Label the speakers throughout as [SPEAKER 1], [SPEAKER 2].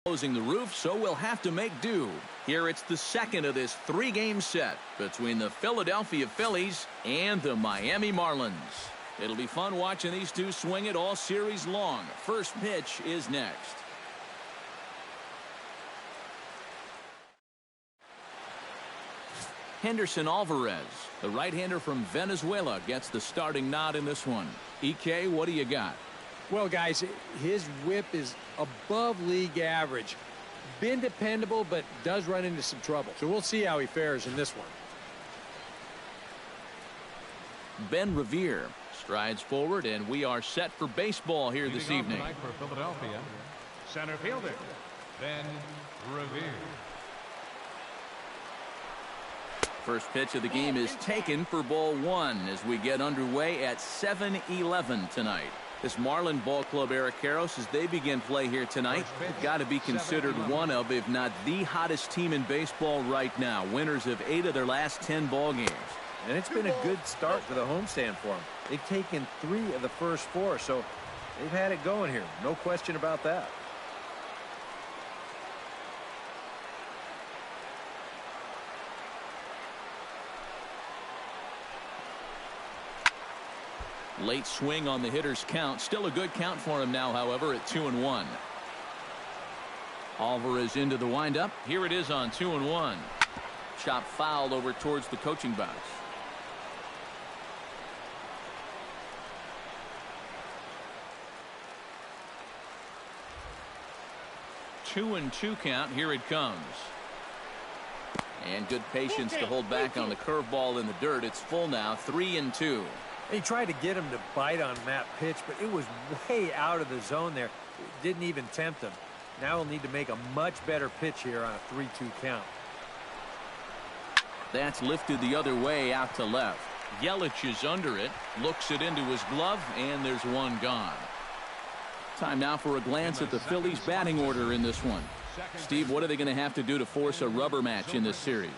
[SPEAKER 1] Closing the roof, so we'll have to make do. Here it's the second of this three-game set between the Philadelphia Phillies and the Miami Marlins. It'll be fun watching these two swing it all series long. First pitch is next. Henderson Alvarez, the right-hander from Venezuela, gets the starting nod in this one. EK, what do you got?
[SPEAKER 2] Well, guys, his whip is above league average. Been dependable, but does run into some trouble. So we'll see how he fares in this one.
[SPEAKER 1] Ben Revere strides forward, and we are set for baseball here this evening.
[SPEAKER 3] For Philadelphia, center fielder, Ben Revere.
[SPEAKER 1] First pitch of the game is taken for ball one as we get underway at 7-11 tonight. This Marlin ball club, Eric Karros, as they begin play here tonight, got to be considered one of, if not the hottest team in baseball right now. Winners of 8 of their last 10 ball games.
[SPEAKER 4] And it's been a good start to the homestand for them. They've taken 3 of the first 4, so they've had it going here. No question about that.
[SPEAKER 1] Late swing on the hitter's count. Still a good count for him now, however, at 2-1. Alvarez into the windup. Here it is on 2-1. Chop fouled over towards the coaching box. Two and 2 count. Here it comes. And good patience to hold back on the curveball in the dirt. It's full now, 3-2.
[SPEAKER 4] He tried to get him to bite on that pitch, but it was way out of the zone there. It didn't even tempt him. Now he'll need to make a much better pitch here on a 3-2 count.
[SPEAKER 1] That's lifted the other way out to left. Yelich is under it, looks it into his glove, and there's one gone. Time now for a glance at the Phillies batting order in this one. Steve, what are they going to have to do to force a rubber match in this series?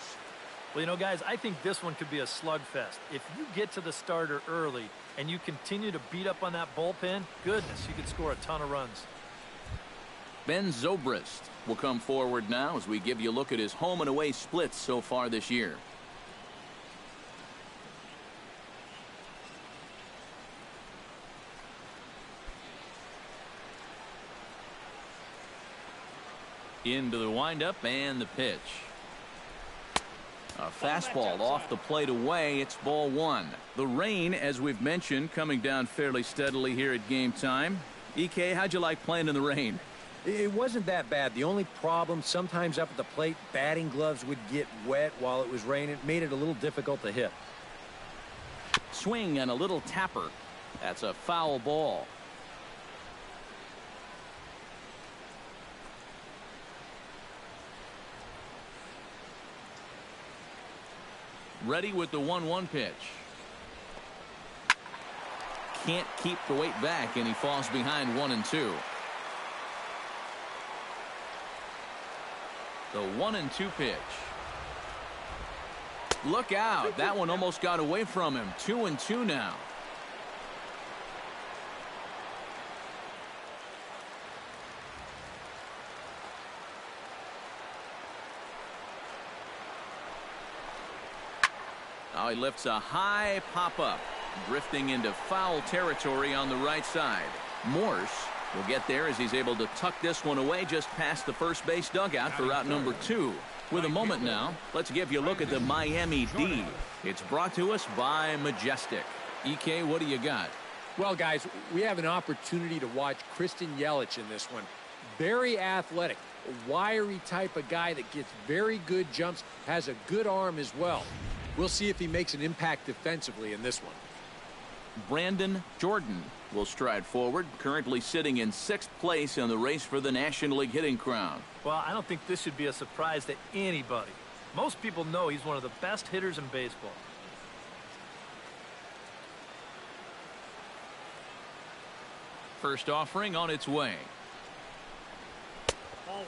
[SPEAKER 5] Well, you know, guys, I think this one could be a slugfest. If you get to the starter early and you continue to beat up on that bullpen, goodness, you could score a ton of runs.
[SPEAKER 1] Ben Zobrist will come forward now as we give you a look at his home and away splits so far this year. Into the windup and the pitch. A fastball off the plate away. It's ball one. The rain, as we've mentioned, coming down fairly steadily here at game time. EK, how'd you like playing in the rain?
[SPEAKER 4] It wasn't that bad. The only problem, sometimes up at the plate, batting gloves would get wet while it was raining. It made it a little difficult to hit.
[SPEAKER 1] Swing and a little tapper. That's a foul ball. Ready with the 1-1 pitch. Can't keep the weight back, and he falls behind 1-2. The 1-2 pitch. Look out. That one almost got away from him. 2-2 now. Now he lifts a high pop-up, drifting into foul territory on the right side. Morse will get there as he's able to tuck this one away just past the first base dugout for out number 2. With a moment now, let's give you a look at the Miami D. It's brought to us by Majestic. EK, what do you got?
[SPEAKER 2] Well, guys, we have an opportunity to watch Christian Yelich in this one. Very athletic, a wiry type of guy that gets very good jumps, has a good arm as well. We'll see if he makes an impact defensively in this one.
[SPEAKER 1] Brandon Jordan will stride forward, currently sitting in 6th place in the race for the National League hitting crown.
[SPEAKER 5] Well, I don't think this should be a surprise to anybody. Most people know he's one of the best hitters in baseball.
[SPEAKER 1] First offering on its way.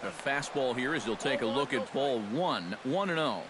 [SPEAKER 1] A fastball here as he'll take a look at ball 1, 1-0.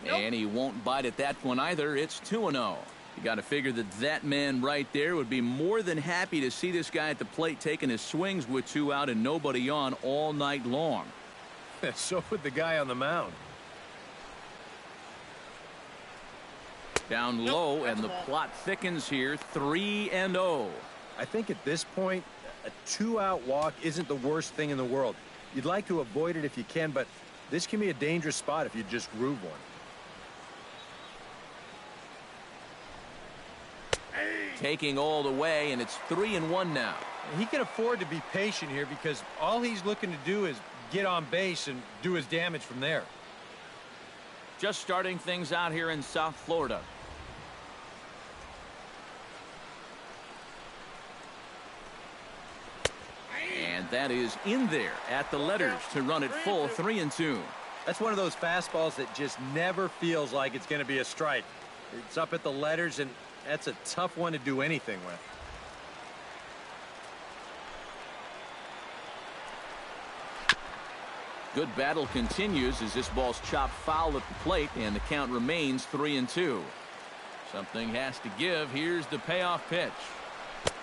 [SPEAKER 1] And he won't bite at that one either. It's 2-0. You got to figure that man right there would be more than happy to see this guy at the plate taking his swings with 2 out and nobody on all night long.
[SPEAKER 4] So would the guy on the mound.
[SPEAKER 1] Down low, and the plot thickens here. 3-0.
[SPEAKER 4] I think at this point, a 2-out walk isn't the worst thing in the world. You'd like to avoid it if you can, but this can be a dangerous spot if you just groove one.
[SPEAKER 1] Taking all the way, and it's 3-1 now.
[SPEAKER 4] He can afford to be patient here because all he's looking to do is get on base and do his damage from there.
[SPEAKER 1] Just starting things out here in South Florida. And that is in there at the letters to run it full. 3-2.
[SPEAKER 4] That's one of those fastballs that just never feels like it's going to be a strike. It's up at the letters, and that's a tough one to do anything with.
[SPEAKER 1] Good battle continues as this ball's chopped foul at the plate, and the count remains 3-2. Something has to give. Here's the payoff pitch.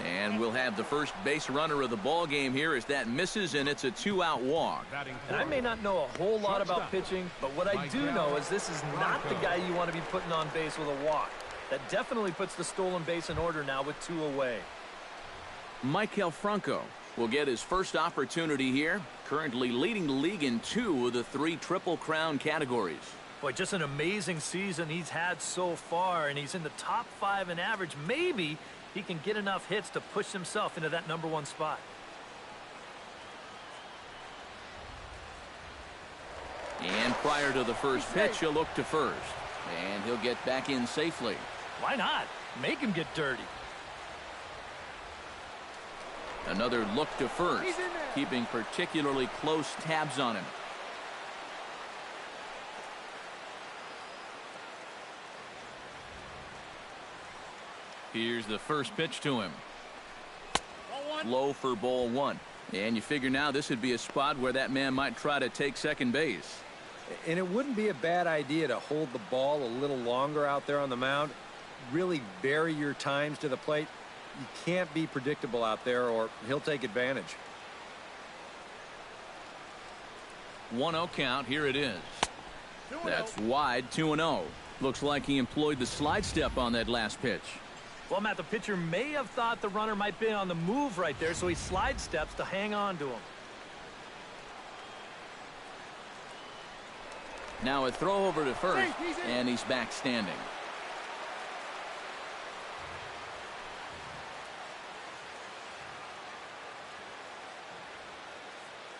[SPEAKER 1] And we'll have the first base runner of the ball game here as that misses, and it's a 2-out walk.
[SPEAKER 5] And I may not know a whole lot about pitching, but what I do know is this is not the guy you want to be putting on base with a walk. That definitely puts the stolen base in order now with 2 away.
[SPEAKER 1] Maikel Franco will get his first opportunity here, currently leading the league in 2 of the 3 Triple Crown categories.
[SPEAKER 5] Boy, just an amazing season he's had so far, and he's in the top 5 in average. Maybe he can get enough hits to push himself into that #1 spot.
[SPEAKER 1] And prior to the first pitch, he'll look to first. And he'll get back in safely.
[SPEAKER 5] Why not? Make him get dirty.
[SPEAKER 1] Another look to first, keeping particularly close tabs on him. Here's the first pitch to him. Low for ball 1. And you figure now this would be a spot where that man might try to take second base.
[SPEAKER 4] And it wouldn't be a bad idea to hold the ball a little longer out there on the mound. Really vary your times to the plate. You can't be predictable out there or he'll take advantage.
[SPEAKER 1] 1-0 count. Here it is. That's wide. 2-0. Looks like he employed the slide step on that last pitch.
[SPEAKER 5] Well, Matt, the pitcher may have thought the runner might be on the move right there, so he slide steps to hang on to him.
[SPEAKER 1] Now a throw over to first, and he's back standing.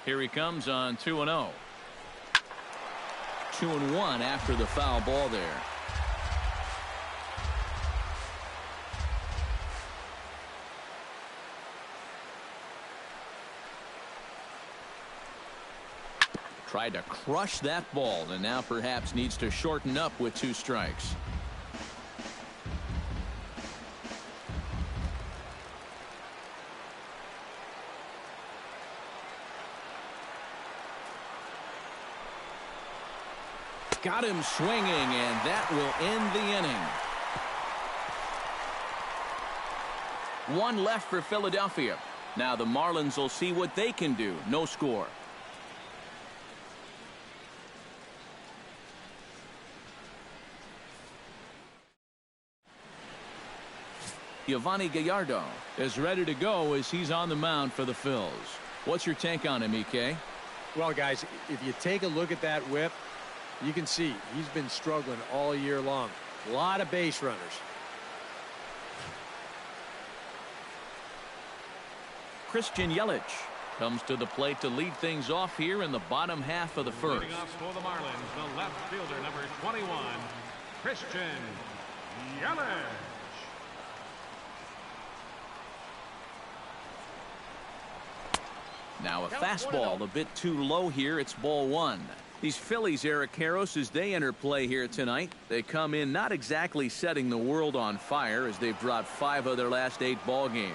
[SPEAKER 1] Here he comes on 2-0. 2-1 after the foul ball there. Tried to crush that ball, and now perhaps needs to shorten up with 2 strikes. Got him swinging, and that will end the inning. 1 left for Philadelphia. Now the Marlins will see what they can do. No score. Giovanni Gallardo is ready to go as he's on the mound for the Phils. What's your take on him, EK?
[SPEAKER 2] Well, guys, if you take a look at that whip, you can see he's been struggling all year long. A lot of base runners.
[SPEAKER 1] Christian Yelich comes to the plate to lead things off here in the bottom half of the first.
[SPEAKER 3] Leading off for the Marlins, the left fielder, number 21, Christian Yelich.
[SPEAKER 1] Now a fastball a bit too low here. It's ball 1. These Phillies, Eric Karros, as they enter play here tonight, they come in not exactly setting the world on fire as they've dropped 5 of their last 8 ball games.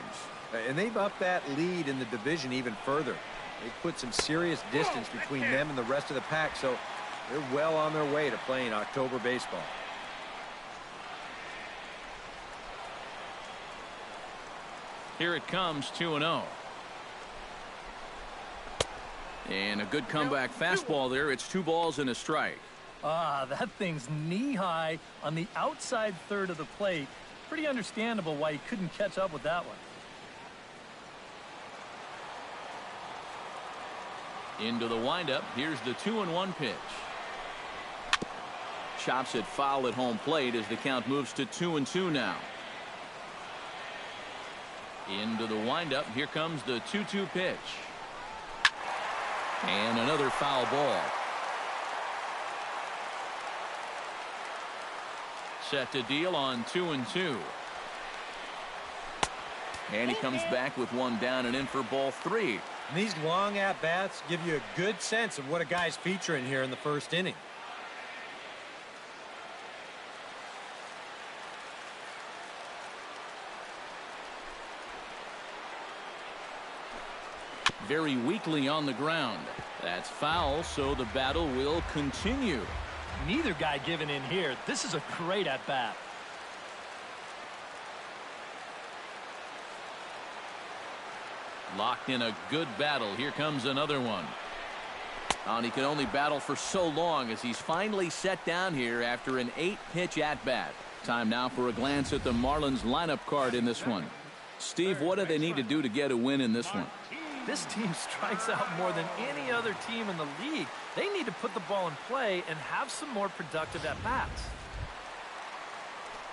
[SPEAKER 4] And they've upped that lead in the division even further. They've put some serious distance between them and the rest of the pack, so They're well on their way to playing October baseball.
[SPEAKER 1] Here it comes, 2-0. And a good comeback fastball there. It's 2 balls and a strike.
[SPEAKER 5] That thing's knee-high on the outside third of the plate. Pretty understandable why he couldn't catch up with that one.
[SPEAKER 1] Into the windup. Here's the 2-1 pitch. Chops it foul at home plate as the count moves to 2-2 now. Into the windup. Here comes the 2-2 pitch. And another foul ball. Set to deal on 2-2. And he comes back with one down and in for ball 3.
[SPEAKER 4] And these long at-bats give you a good sense of what a guy's featuring here in the first inning.
[SPEAKER 1] Very weakly on the ground. That's foul, so the battle will continue.
[SPEAKER 5] Neither guy giving in here. This is a great at-bat.
[SPEAKER 1] Locked in a good battle. Here comes another one. And he can only battle for so long as he's finally set down here after an 8-pitch at-bat. Time now for a glance at the Marlins lineup card in this one. Steve, what do they need to do to get a win in this one?
[SPEAKER 5] This team strikes out more than any other team in the league. They need to put the ball in play and have some more productive at-bats.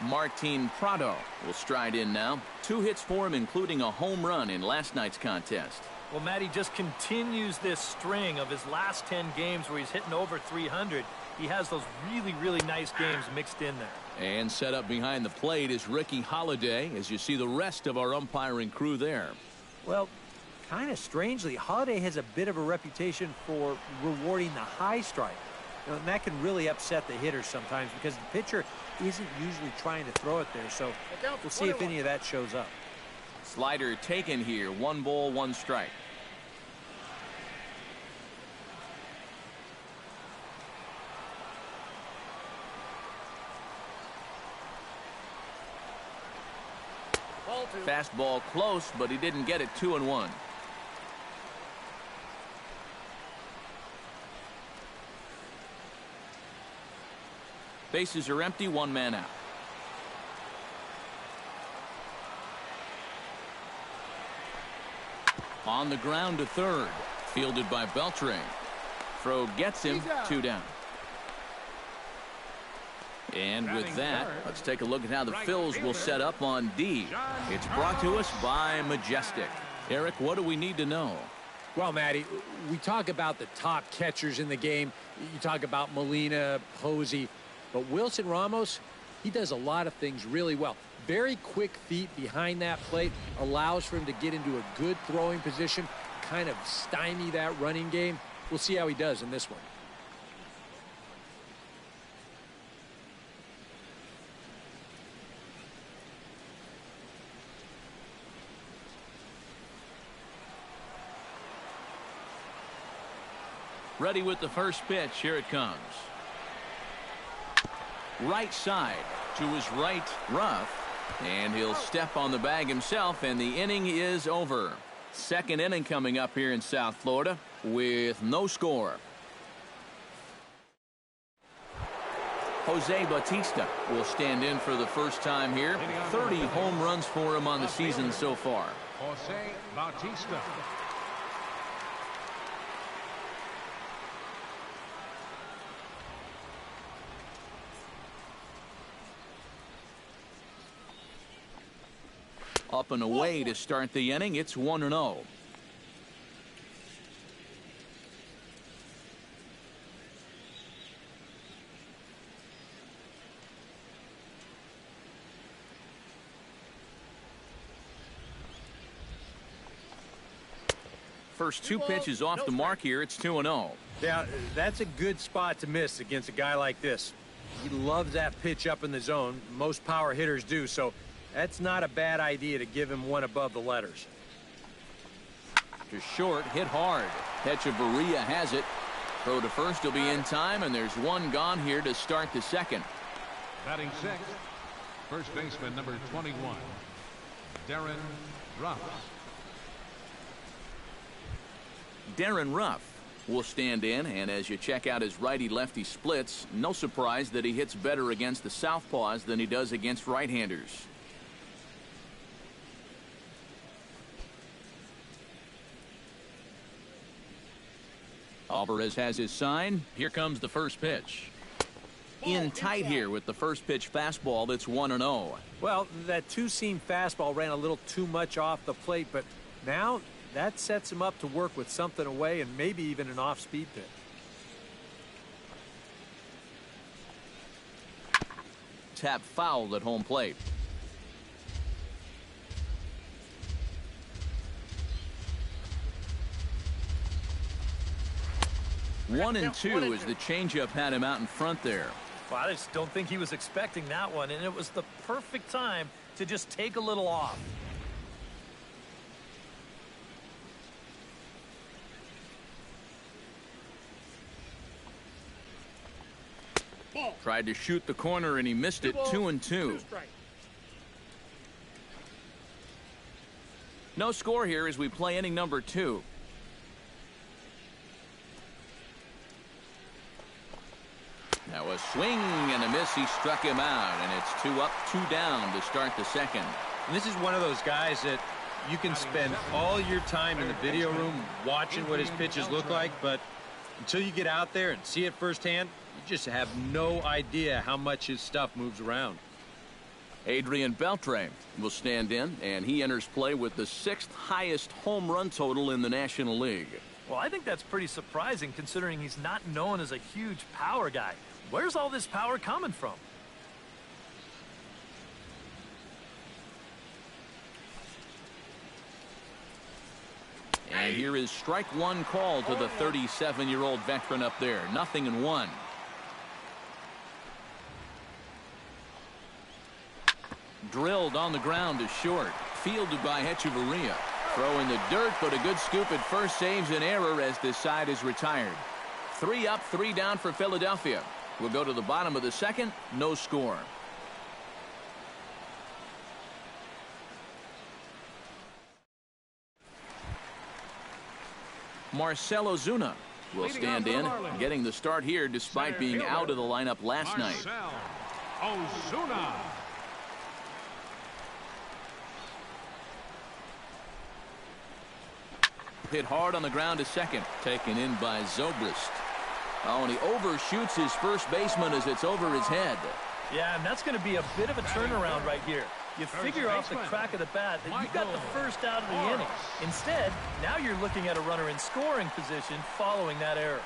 [SPEAKER 1] Martin Prado will stride in now. 2 hits for him, including a home run in last night's contest.
[SPEAKER 5] Well, Matty just continues this string of his last 10 games where he's hitting over 300. He has those really, really nice games mixed in there.
[SPEAKER 1] And set up behind the plate is Ricky Holiday, as you see the rest of our umpiring crew there.
[SPEAKER 4] Well, kind of strangely, Holiday has a bit of a reputation for rewarding the high strike. And that can really upset the hitters sometimes because the pitcher isn't usually trying to throw it there. So we'll see if any of that shows up.
[SPEAKER 1] Slider taken here. 1 ball, 1 strike. Fastball close, but he didn't get it. 2-1. Bases are empty, 1 man out. On the ground to third. Fielded by Beltre. Throw gets him. 2 down. And with that, let's take a look at how the Phils will set up on D. It's brought to us by Majestic. Eric, what do we need to know?
[SPEAKER 2] Well, Matty, we talk about the top catchers in the game. You talk about Molina, Posey. But Wilson Ramos, he does a lot of things really well. Very quick feet behind that plate, allows for him to get into a good throwing position, kind of stymie that running game. We'll see how he does in this one.
[SPEAKER 1] Ready with the first pitch. Here it comes. Right side to his right, rough. And he'll step on the bag himself, and the inning is over. Second inning coming up here in South Florida with no score. Jose Bautista will stand in for the first time here. 30 home runs for him on the season so far.
[SPEAKER 3] Jose Bautista.
[SPEAKER 1] Up and away to start the inning. It's 1-0. First 2 pitches off the mark here. It's 2-0.
[SPEAKER 4] Yeah, that's a good spot to miss against a guy like this. He loves that pitch up in the zone. Most power hitters do, so that's not a bad idea to give him one above the letters.
[SPEAKER 1] To short, hit hard. Echeverria has it. Throw to first will be in time, and there's one gone here to start the second.
[SPEAKER 3] Batting sixth, first baseman number 21, Darren Ruff.
[SPEAKER 1] Darren Ruff will stand in, and as you check out his righty-lefty splits, no surprise that he hits better against the southpaws than he does against right-handers. Alvarez has his sign. Here comes the first pitch. In tight here with the first pitch fastball that's 1-0.
[SPEAKER 4] Well, that two-seam fastball ran a little too much off the plate, but now that sets him up to work with something away and maybe even an off-speed pitch.
[SPEAKER 1] Tap fouled at home plate. One and two as the changeup had him out in front there.
[SPEAKER 5] Well, I just don't think he was expecting that one, and it was the perfect time to just take a little off.
[SPEAKER 1] Tried to shoot the corner and he missed it. 2-2. No score here as we play inning number 2. Now a swing and a miss. He struck him out, and it's 2 up, 2 down to start the second.
[SPEAKER 6] And this is one of those guys that you can spend all your time in the video room watching what his pitches look like, but until you get out there and see it firsthand, you just have no idea how much his stuff moves around.
[SPEAKER 1] Adrian Beltre will stand in, and he enters play with the 6th highest home run total in the National League.
[SPEAKER 5] Well, I think that's pretty surprising considering he's not known as a huge power guy. Where's all this power coming from?
[SPEAKER 1] And here is strike one call to the 37-year-old veteran up there. 0-1. Drilled on the ground to short. Fielded by Hechavarria. Throw in the dirt, but a good scoop at first saves an error as this side is retired. 3 up, 3 down for Philadelphia. We'll go to the bottom of the second. No score. Marcell Ozuna will stand in, getting the start here despite being out of the lineup last night.
[SPEAKER 3] Ozuna.
[SPEAKER 1] Hit hard on the ground to second. Taken in by Zobrist. Oh, and he overshoots his first baseman as it's over his head.
[SPEAKER 5] Yeah, and that's going to be a bit of a turnaround right here. You figure off the crack of the bat that you got the first out of the inning. Instead, now you're looking at a runner in scoring position following that error.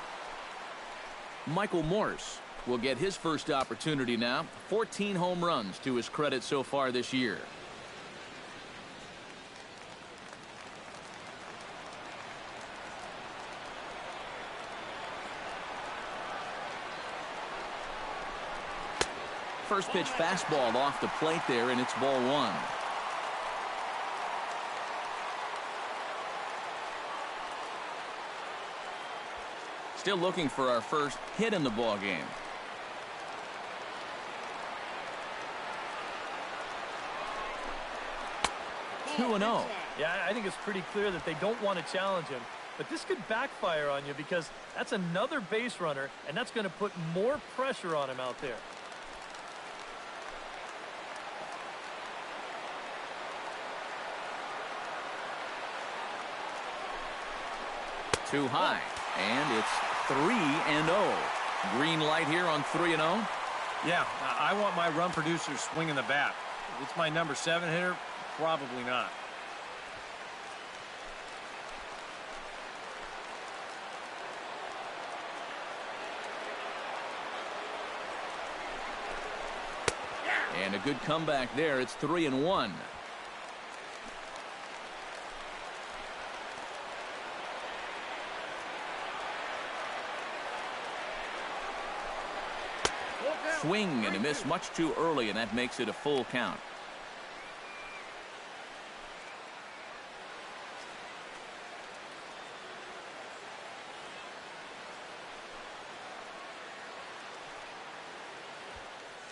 [SPEAKER 1] Michael Morse will get his first opportunity now. 14 home runs to his credit so far this year. First pitch fastball off the plate there, and it's ball 1. Still looking for our first hit in the ball game. Two 2-0.
[SPEAKER 5] Yeah, I think it's pretty clear that they don't want to challenge him. But this could backfire on you because that's another base runner, and that's going to put more pressure on him out there.
[SPEAKER 1] Too high, and it's 3-0. Green light here on 3-0.
[SPEAKER 6] Yeah, I want my run producer swinging the bat. If it's my number 7 hitter, probably not.
[SPEAKER 1] And a good comeback there. It's 3-1. Swing and a miss much too early, and that makes it a full count.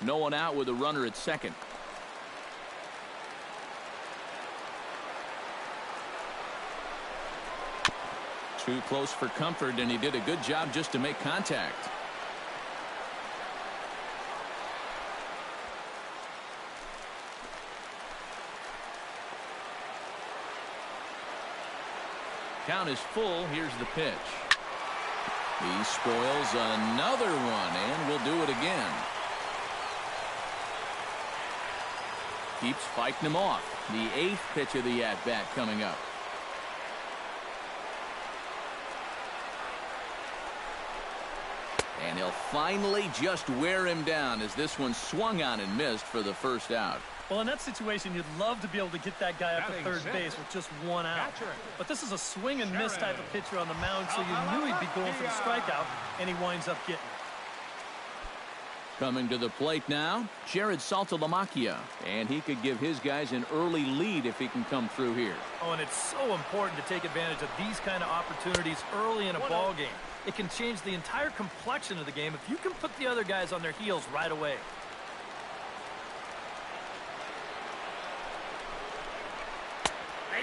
[SPEAKER 1] No one out with a runner at second. Too close for comfort, and he did a good job just to make contact. Count is full. Here's the pitch. He spoils another one, and will do it again. Keeps fighting him off. The 8th pitch of the at-bat coming up. And he'll finally just wear him down as this one swung on and missed for the first out.
[SPEAKER 5] Well, in that situation, you'd love to be able to get that guy up to third base with just one out. But this is a swing and miss type of pitcher on the mound, so you knew he'd be going for the strikeout, and he winds up getting it.
[SPEAKER 1] Coming to the plate now, Jared Saltalamacchia, and he could give his guys an early lead if he can come through here.
[SPEAKER 5] Oh, and it's so important to take advantage of these kind of opportunities early in a ball game. It can change the entire complexion of the game if you can put the other guys on their heels right away.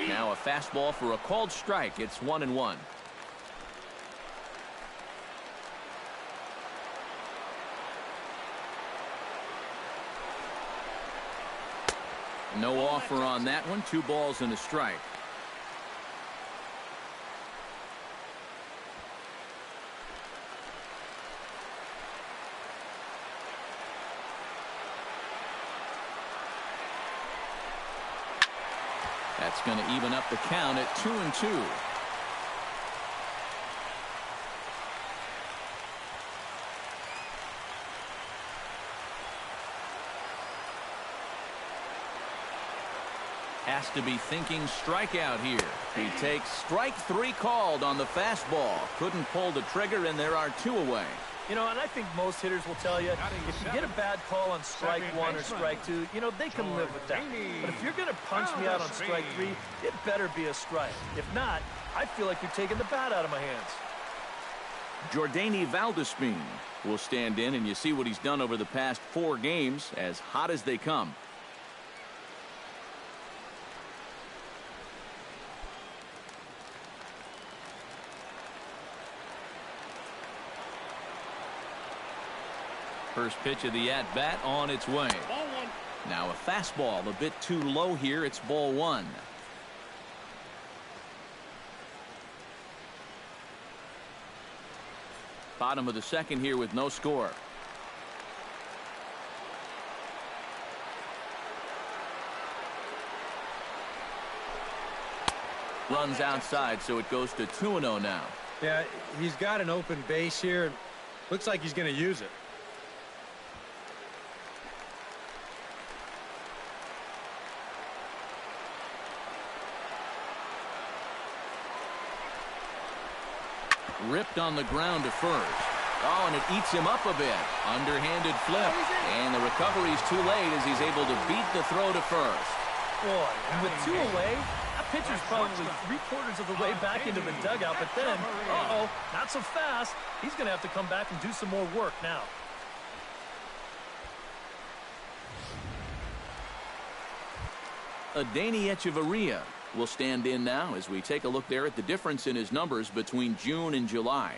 [SPEAKER 1] Now a fastball for a called strike. It's 1-1. No offer on that one. 2 balls and a strike. That's going to even up the count at 2-2. Has to be thinking strikeout here. He takes strike 3 called on the fastball. Couldn't pull the trigger, and there are 2 away.
[SPEAKER 5] You know, and I think most hitters will tell you, if you get a bad call on strike 1 or strike 2, you know, they can live with that. But if you're going to punch me out on strike 3, it better be a strike. If not, I feel like you're taking the bat out of my hands.
[SPEAKER 1] Jordany Valdespin will stand in, and you see what he's done over the past 4 games, as hot as they come. First pitch of the at-bat on its way. Now a fastball a bit too low here. It's ball 1. Bottom of the second here with no score. Runs outside, so it goes to 2-0 now.
[SPEAKER 6] Yeah, he's got an open base here. Looks like he's going to use it.
[SPEAKER 1] Ripped on the ground to first. Oh, and it eats him up a bit. Underhanded flip. And the recovery's too late as he's able to beat the throw to first.
[SPEAKER 5] Boy, and with 2 away, that pitcher's probably 3/4 of the way back into the dugout. But then, uh-oh, not so fast. He's going to have to come back and do some more work now.
[SPEAKER 1] Adeiny Echeverria will stand in now as we take a look there at the difference in his numbers between June and July.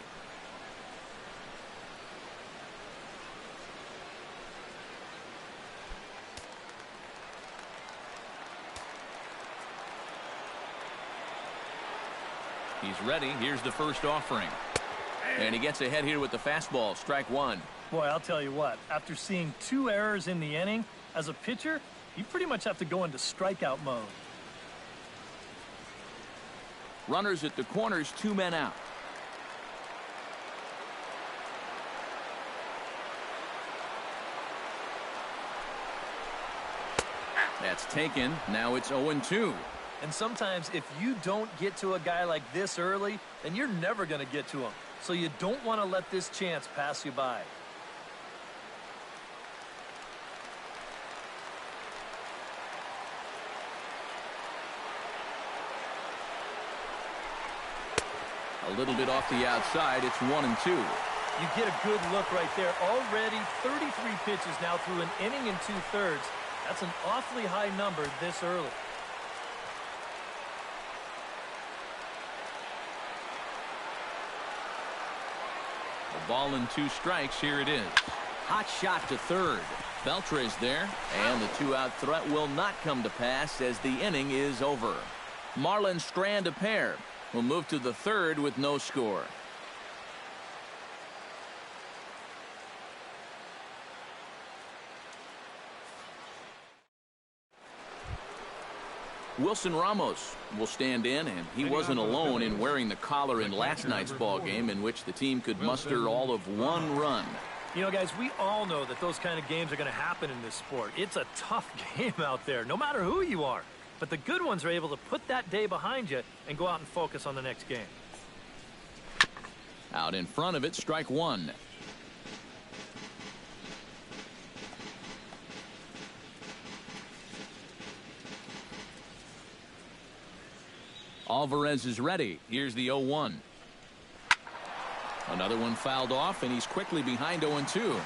[SPEAKER 1] He's ready. Here's the first offering. And he gets ahead here with the fastball. Strike 1.
[SPEAKER 5] Boy, I'll tell you what. After seeing 2 errors in the inning, as a pitcher, you pretty much have to go into strikeout mode.
[SPEAKER 1] Runners at the corners, 2 men out. That's taken. Now it's 0-2.
[SPEAKER 5] And sometimes if you don't get to a guy like this early, then you're never going to get to him. So you don't want to let this chance pass you by. A little bit off the outside. It's 1-2. You get a good look right there. Already 33 pitches now through an inning and 2/3. That's an awfully high number this early.
[SPEAKER 1] A ball and 2 strikes. Here it is. Hot shot to third. Beltre's there, and the 2-out threat will not come to pass as the inning is over. Marlins strand a pair. We'll move to the third with no score. Wilson Ramos will stand in, and he wasn't alone in wearing the collar in last night's ball game, in which the team could muster all of 1 run.
[SPEAKER 5] You know, guys, we all know that those kind of games are going to happen in this sport. It's a tough game out there, no matter who you are. But the good ones are able to put that day behind you and go out and focus on the next game.
[SPEAKER 1] Out in front of it, strike 1. Alvarez is ready. Here's the 0-1. Another one fouled off, and he's quickly behind 0-2.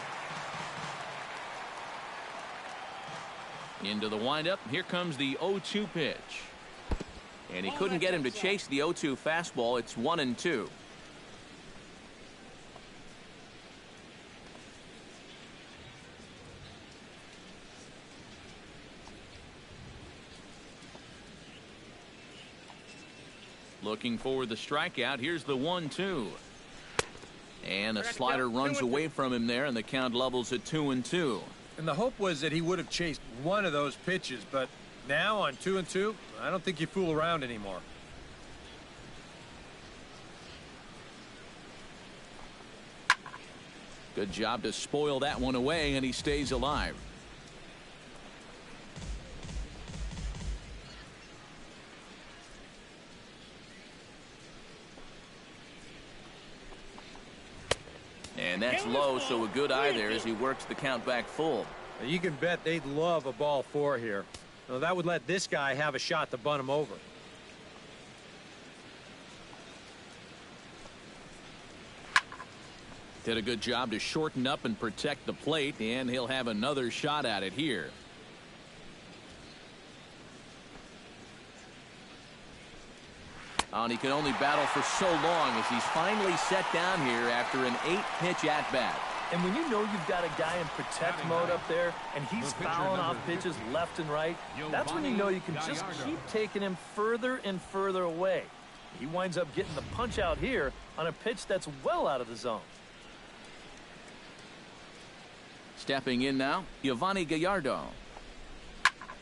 [SPEAKER 1] Into the windup. Here comes the 0-2 pitch. And he couldn't get him to chase the 0-2 fastball. It's 1-2. Looking for the strikeout. Here's the 1-2. And a slider runs away from him there, and the count levels at 2-2.
[SPEAKER 6] And the hope was that he would have chased one of those pitches, but now on 2-2, I don't think you fool around anymore.
[SPEAKER 1] Good job to spoil that one away, and he stays alive. And that's low, so a good eye there as he works the count back full.
[SPEAKER 6] You can bet they'd love a ball 4 here. Now, that would let this guy have a shot to bunt him over.
[SPEAKER 1] Did a good job to shorten up and protect the plate, and he'll have another shot at it here. And he can only battle for so long as he's finally set down here after an 8-pitch at-bat.
[SPEAKER 5] And when you know you've got a guy in protect mode up there and he's fouling off pitches left and right, that's when you know you can just keep taking him further and further away. He winds up getting the punch out here on a pitch that's well out of the zone.
[SPEAKER 1] Stepping in now, Yovani Gallardo.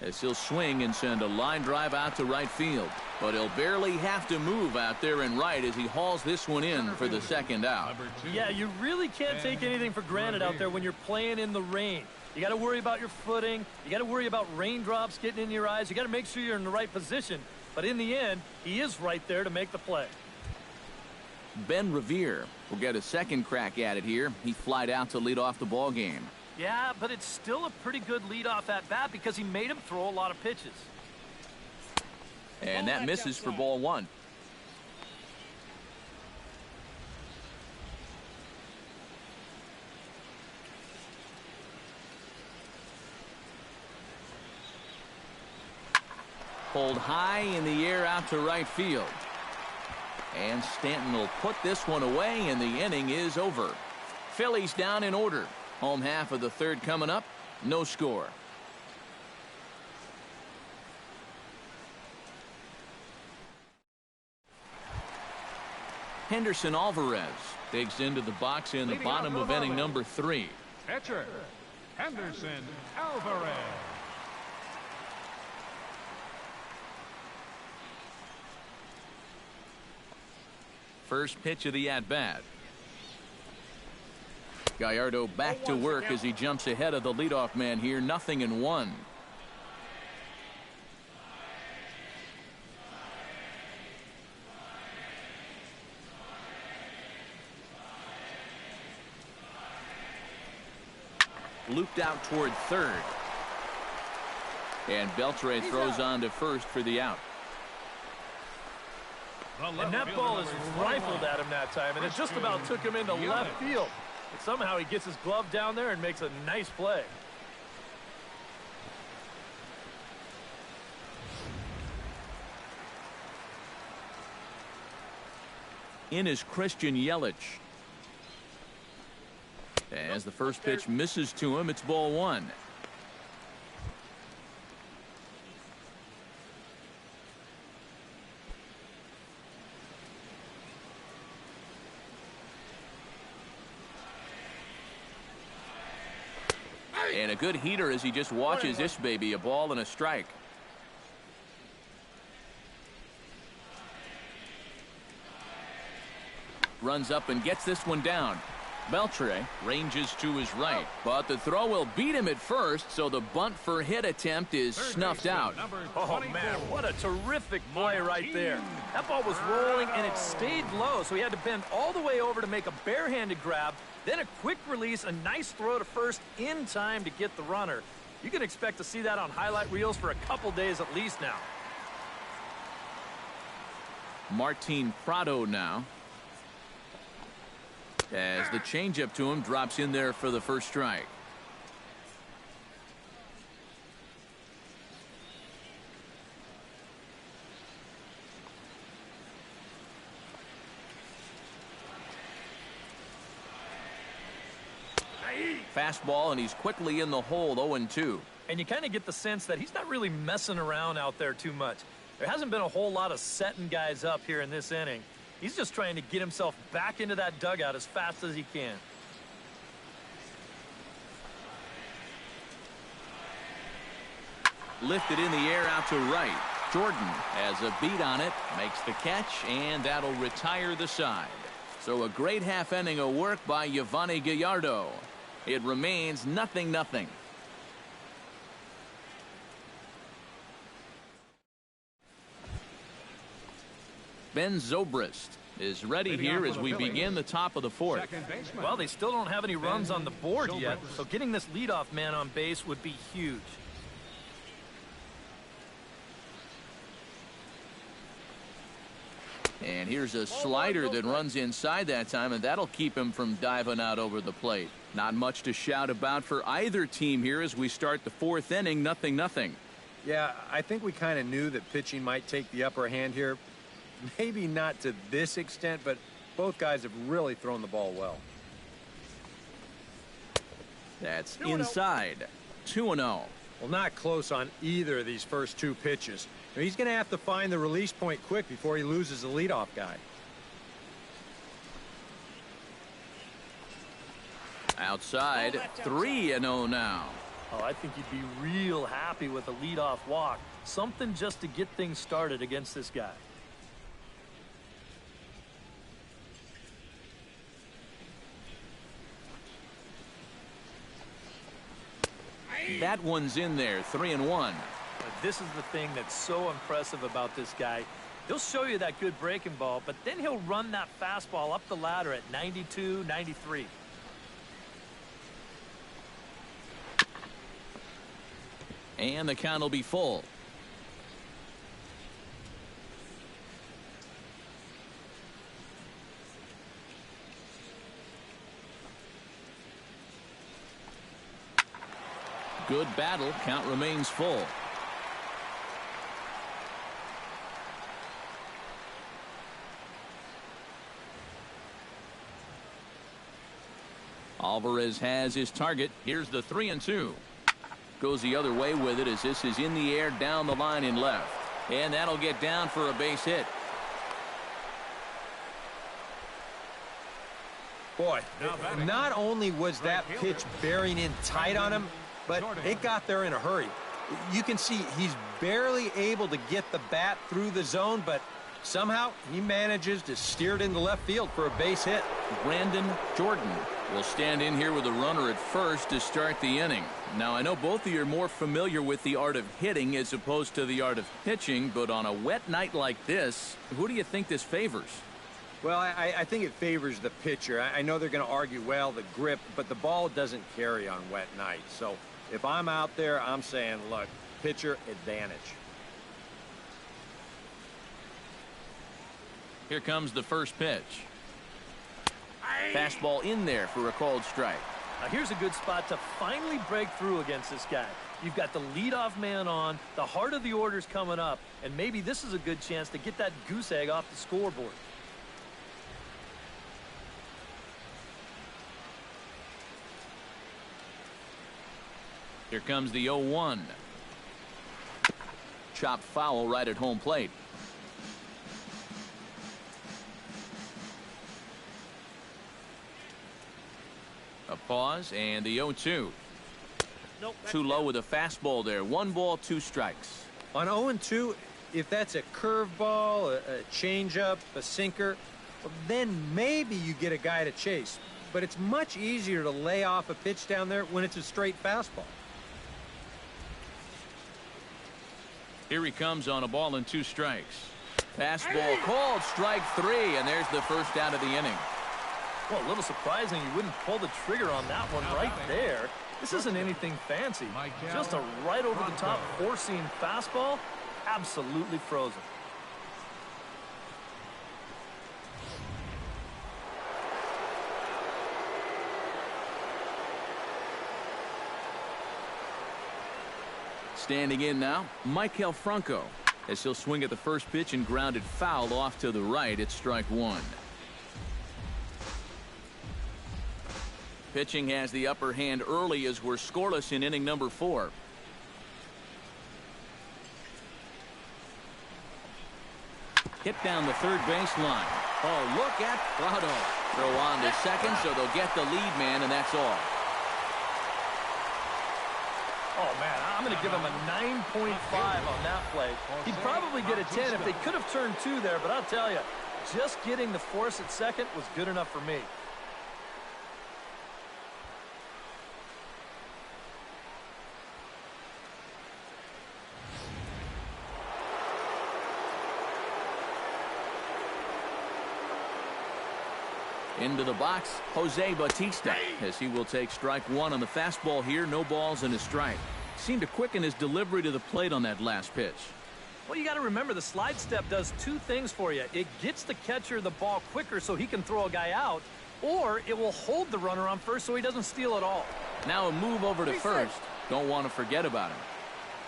[SPEAKER 1] As he'll swing and send a line drive out to right field. But he'll barely have to move out there in right as he hauls this one in for the second out.
[SPEAKER 5] Yeah, you really can't take anything for granted out there when you're playing in the rain. You got to worry about your footing. You got to worry about raindrops getting in your eyes. You got to make sure you're in the right position. But in the end, he is right there to make the play.
[SPEAKER 1] Ben Revere will get a second crack at it here. He flied out to lead off the ball game.
[SPEAKER 5] Yeah, but it's still a pretty good leadoff at bat because he made him throw a lot of pitches.
[SPEAKER 1] And that misses for ball 1. Pulled high in the air out to right field. And Stanton will put this one away, and the inning is over. Phillies down in order. Home half of the third coming up. No score. Henderson Alvarez digs into the box in the bottom of inning number 3.
[SPEAKER 3] Pitcher, Henderson Alvarez.
[SPEAKER 1] First pitch of the at-bat. Gallardo back to work as he jumps ahead of the leadoff man here. 0-1. Looped out toward third. And Beltre throws on to first for the out.
[SPEAKER 5] And that ball is rifled at him that time, and it just about took him into left field. But somehow he gets his glove down there and makes a nice play.
[SPEAKER 1] In is Christian Yelich. As the first pitch misses to him, it's ball one. And a good heater as he just watches this baby, a ball and a strike. Runs up and gets this one down. Beltre ranges to his right, but the throw will beat him at first, so the bunt for hit attempt is snuffed out.
[SPEAKER 5] Oh, man, what a terrific play right there. That ball was rolling, and it stayed low, so he had to bend all the way over to make a barehanded grab, then a quick release, a nice throw to first in time to get the runner. You can expect to see that on highlight reels for a couple days at least now.
[SPEAKER 1] Martin Prado now. As the changeup to him drops in there for the first strike. Fastball, and he's quickly in the hole, 0-2.
[SPEAKER 5] And you kind of get the sense that he's not really messing around out there too much. There hasn't been a whole lot of setting guys up here in this inning. He's just trying to get himself back into that dugout as fast as he can.
[SPEAKER 1] Lifted in the air out to right. Jordan has a beat on it, makes the catch, and that'll retire the side. So a great half inning of work by Yovani Gallardo. It remains 0-0. Ben Zobrist is ready here as we begin the top of the fourth.
[SPEAKER 5] Well, they still don't have any runs on the board yet, so getting this leadoff man on base would be huge.
[SPEAKER 1] And here's a slider that runs inside that time, and that'll keep him from diving out over the plate. Not much to shout about for either team here as we start the fourth inning, 0-0.
[SPEAKER 6] Yeah, I think we kind of knew that pitching might take the upper hand here. Maybe not to this extent, but both guys have really thrown the ball well.
[SPEAKER 1] That's inside. 2-0.
[SPEAKER 6] Well, not close on either of these first two pitches. Now, he's going to have to find the release point quick before he loses the leadoff guy.
[SPEAKER 1] Outside, 3-0 now.
[SPEAKER 5] Oh, I think you'd be real happy with a leadoff walk. Something just to get things started against this guy.
[SPEAKER 1] That one's in there, 3-1.
[SPEAKER 5] But this is the thing that's so impressive about this guy. He'll show you that good breaking ball, but then he'll run that fastball up the ladder at 92, 93.
[SPEAKER 1] And the count will be full. Good battle. Count remains full. Alvarez has his target. Here's the 3-2. Goes the other way with it as this is in the air down the line in left. And that'll get down for a base hit.
[SPEAKER 6] Boy, not only was that pitch bearing in tight on him, but it got there in a hurry. You can see he's barely able to get the bat through the zone, but somehow he manages to steer it into left field for a base hit.
[SPEAKER 1] Brandon Jordan will stand in here with a runner at first to start the inning. Now, I know both of you are more familiar with the art of hitting as opposed to the art of pitching, but on a wet night like this, who do you think this favors?
[SPEAKER 6] Well, I think it favors the pitcher. I know they're going to argue, well, the grip, but the ball doesn't carry on wet nights. So if I'm out there, I'm saying, look, pitcher advantage.
[SPEAKER 1] Here comes the first pitch. Fastball in there for a called strike.
[SPEAKER 5] Now here's a good spot to finally break through against this guy. You've got the leadoff man on, the heart of the order's coming up, and maybe this is a good chance to get that goose egg off the scoreboard.
[SPEAKER 1] Here comes the 0-1. Chopped foul right at home plate. A pause and the 0-2.
[SPEAKER 5] Nope,
[SPEAKER 1] Too low with a fastball there. 1 ball, 2 strikes.
[SPEAKER 6] On 0-2, if that's a curveball, a changeup, a sinker, well, then maybe you get a guy to chase. But it's much easier to lay off a pitch down there when it's a straight fastball.
[SPEAKER 1] Here he comes on a ball and 2 strikes. Fastball called, strike 3, and there's the first out of the inning.
[SPEAKER 5] Well, a little surprising you wouldn't pull the trigger on that one right there. This isn't anything fancy. Just a right over the top four-seam fastball. Absolutely frozen.
[SPEAKER 1] Standing in now, Michael Franco, as he'll swing at the first pitch and grounded foul off to the right. It's strike 1. Pitching has the upper hand early as we're scoreless in inning number 4. Hit down the third baseline. Oh, look at Prado. Throw on to second, so they'll get the lead man, and that's all.
[SPEAKER 5] Oh, man, I'm going to give him a 9.5 on that play. He'd probably get a 10 if they could have turned 2 there, but I'll tell you, just getting the force at second was good enough for me.
[SPEAKER 1] Into the box, Jose Bautista, as he will take strike 1 on the fastball here. No balls and a strike. Seemed to quicken his delivery to the plate on that last pitch.
[SPEAKER 5] Well, you got to remember the slide step does 2 things for you. It gets the catcher the ball quicker so he can throw a guy out, or it will hold the runner on first so he doesn't steal it all.
[SPEAKER 1] Now a move over to first. Don't want to forget about him.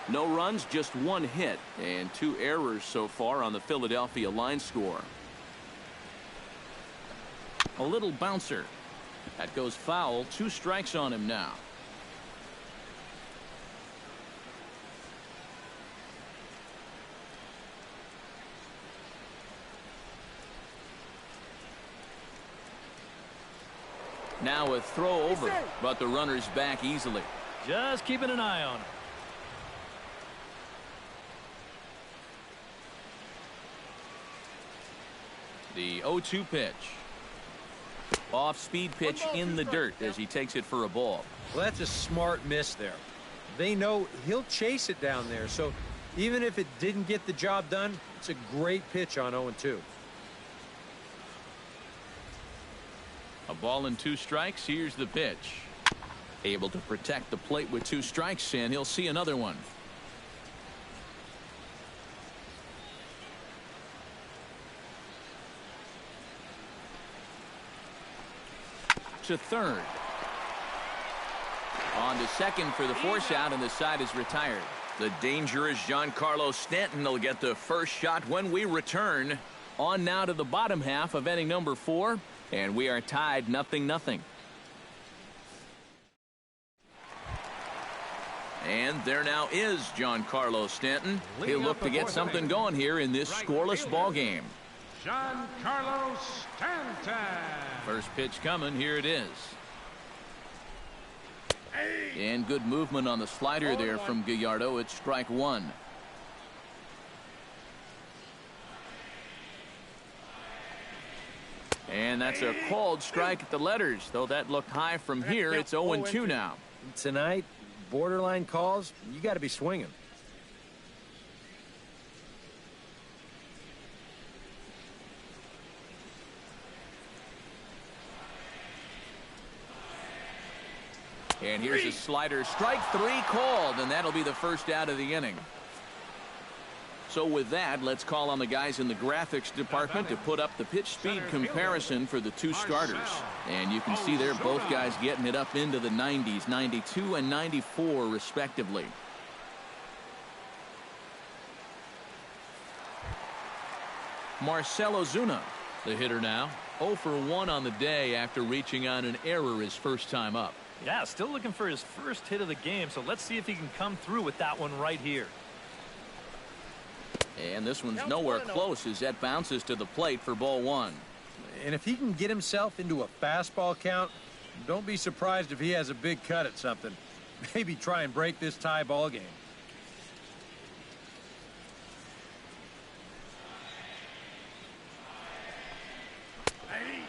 [SPEAKER 1] No runs, just 1 hit, and 2 errors so far on the Philadelphia line score. A little bouncer. That goes foul. 2 strikes on him now. Now a throw over, but the runner's back easily.
[SPEAKER 5] Just keeping an eye on him.
[SPEAKER 1] The 0-2 pitch. Off-speed pitch in the dirt as he takes it for a ball.
[SPEAKER 6] Well, that's a smart miss there. They know he'll chase it down there, so even if it didn't get the job done, it's a great pitch on 0-2.
[SPEAKER 1] A ball and 2 strikes. Here's the pitch. Able to protect the plate with 2 strikes, and he'll see another one. To third. On to second for the force out, and the side is retired. The dangerous Giancarlo Stanton will get the first shot when we return. On now to the bottom half of inning number 4, and we are tied 0-0. And there now is Giancarlo Stanton. He'll look to get something going here in this scoreless ball game.
[SPEAKER 3] Giancarlo Stanton.
[SPEAKER 1] First pitch coming. Here it is. And good movement on the slider there from Gallardo. It's strike 1. And that's a called strike at the letters. Though that looked high from here, it's 0-2 now.
[SPEAKER 6] Tonight, borderline calls, you got to be swinging.
[SPEAKER 1] And here's a slider. Strike 3 called, and that'll be the first out of the inning. So with that, let's call on the guys in the graphics department to put up the pitch speed comparison for the two starters. And you can see there both guys getting it up into the 90s, 92 and 94 respectively. Marcell Ozuna, the hitter now, 0 for 1 on the day after reaching on an error his first time up.
[SPEAKER 5] Yeah, still looking for his first hit of the game, so let's see if he can come through with that one right here.
[SPEAKER 1] And this one's nowhere close as that bounces to the plate for ball 1.
[SPEAKER 6] And if he can get himself into a fastball count, don't be surprised if he has a big cut at something. Maybe try and break this tie ball game.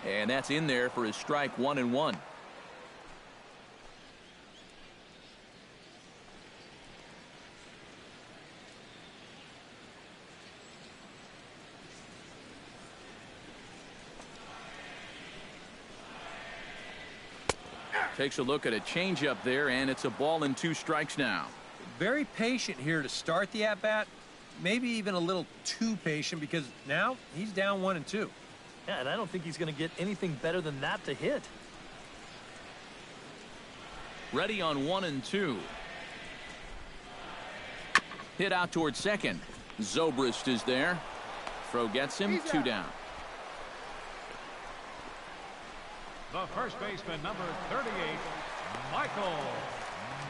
[SPEAKER 1] And that's in there for his strike 1-1. Takes a look at a changeup there, and it's a ball and 2 strikes now.
[SPEAKER 6] Very patient here to start the at-bat. Maybe even a little too patient because now he's down 1-2.
[SPEAKER 5] Yeah, and I don't think he's going to get anything better than that to hit.
[SPEAKER 1] Ready on 1-2. Hit out towards second. Zobrist is there. Throw gets him, 2 down.
[SPEAKER 3] The first baseman, number 38, Michael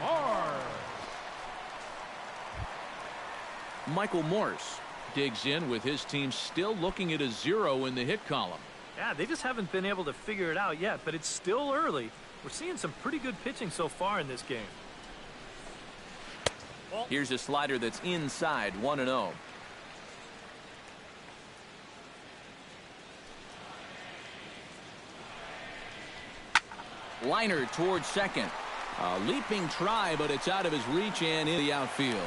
[SPEAKER 3] Morse.
[SPEAKER 1] Michael Morse digs in with his team still looking at a 0 in the hit column.
[SPEAKER 5] Yeah, they just haven't been able to figure it out yet, but it's still early. We're seeing some pretty good pitching so far in this game.
[SPEAKER 1] Here's a slider that's inside, 1-0. Liner towards second. A leaping try, but it's out of his reach and in the outfield.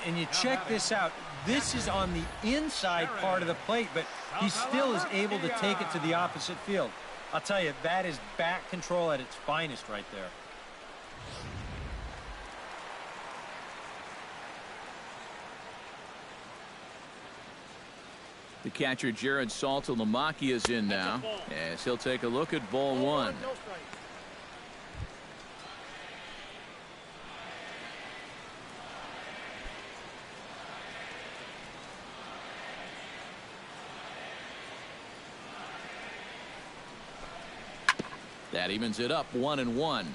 [SPEAKER 6] And you check this out. This is on the inside part of the plate, but he still is able to take it to the opposite field. I'll tell you, that is bat control at its finest right there.
[SPEAKER 1] The catcher Jared Saltalamacchia is in now, as he'll take a look at ball 1. That evens it up, 1-1.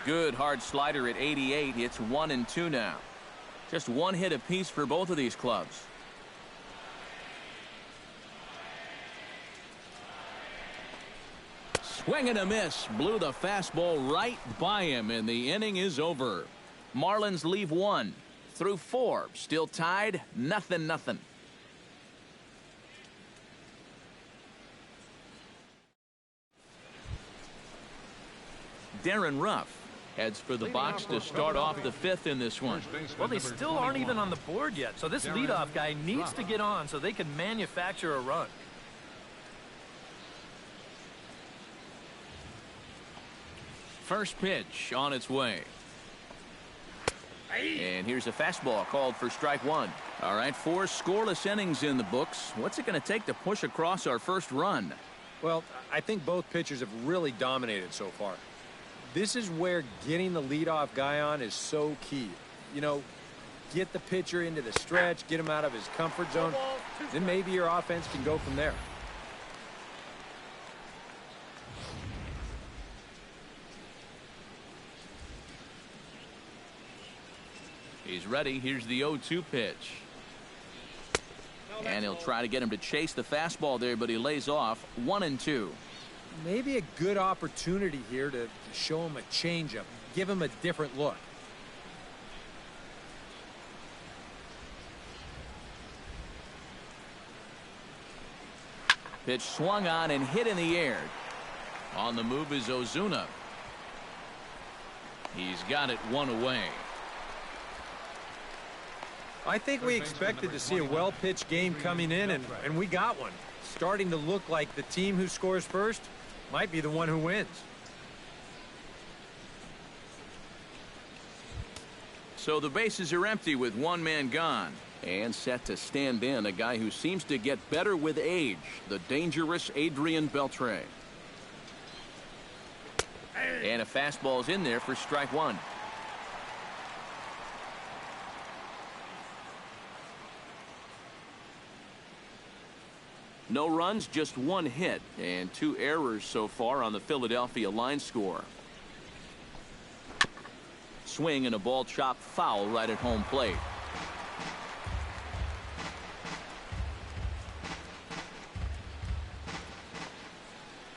[SPEAKER 1] Good hard slider at 88. It's 1-2 now. Just 1 hit apiece for both of these clubs. Swing and a miss. Blew the fastball right by him, and the inning is over. Marlins leave 1 through 4. Still tied, 0-0. Darren Ruff heads for the box to start off the 5th in this one.
[SPEAKER 5] Well, they still aren't even on the board yet, so this leadoff guy needs to get on so they can manufacture a run.
[SPEAKER 1] First pitch on its way. And here's a fastball called for strike 1. All right, 4 scoreless innings in the books. What's it going to take to push across our first run?
[SPEAKER 6] Well, I think both pitchers have really dominated so far. This is where getting the leadoff guy on is so key. You know, get the pitcher into the stretch, get him out of his comfort zone, then maybe your offense can go from there.
[SPEAKER 1] He's ready. Here's the 0-2 pitch. And he'll try to get him to chase the fastball there, but he lays off. 1-2.
[SPEAKER 2] Maybe a good opportunity here to show him a changeup, give him a different look.
[SPEAKER 1] Pitch swung on and hit in the air. On the move is Ozuna. He's got it 1 away.
[SPEAKER 6] I think we expected to see a well-pitched game coming in, and we got one. Starting to look like the team who scores first might be the one who wins.
[SPEAKER 1] So the bases are empty with one man gone. And set to stand in a guy who seems to get better with age, the dangerous Adrian Beltre. And a fastball's in there for strike one. No runs, just one hit, and 2 errors so far on the Philadelphia line score. Swing and a ball chopped foul right at home plate.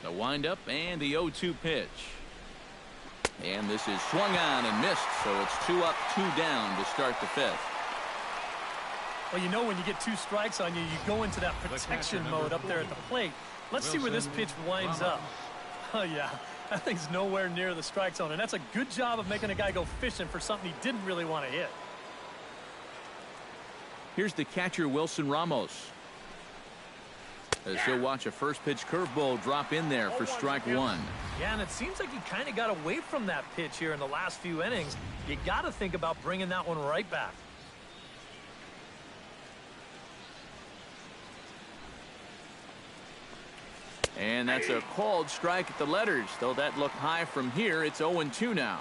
[SPEAKER 1] The windup and the 0-2 pitch. And this is swung on and missed, so it's 2 up, 2 down to start the 5th.
[SPEAKER 5] Well, you know, when you get 2 strikes on you, you go into that protection mode up there at the plate. Let's see where this pitch winds up. Oh, yeah, that thing's nowhere near the strike zone, and that's a good job of making a guy go fishing for something he didn't really want to hit.
[SPEAKER 1] Here's the catcher, Wilson Ramos. As he'll watch a first pitch curveball drop in there for strike one.
[SPEAKER 5] Yeah, and it seems like he kind of got away from that pitch here in the last few innings. You got to think about bringing that one right back.
[SPEAKER 1] And that's a called strike at the letters. Though that looked high from here, it's 0-2 now.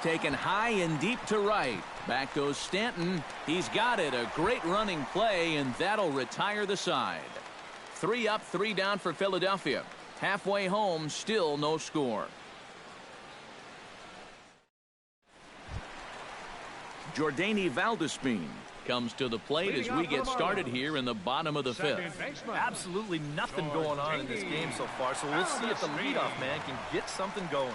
[SPEAKER 1] Taken high and deep to right. Back goes Stanton. He's got it. A great running play, and that'll retire the side. 3 up, 3 down for Philadelphia. Halfway home, still no score. Jordany Valdespin comes to the plate as we get started here in the bottom of the 5th.
[SPEAKER 5] Absolutely nothing going on in this game so far, so we'll see if the leadoff man can get something going.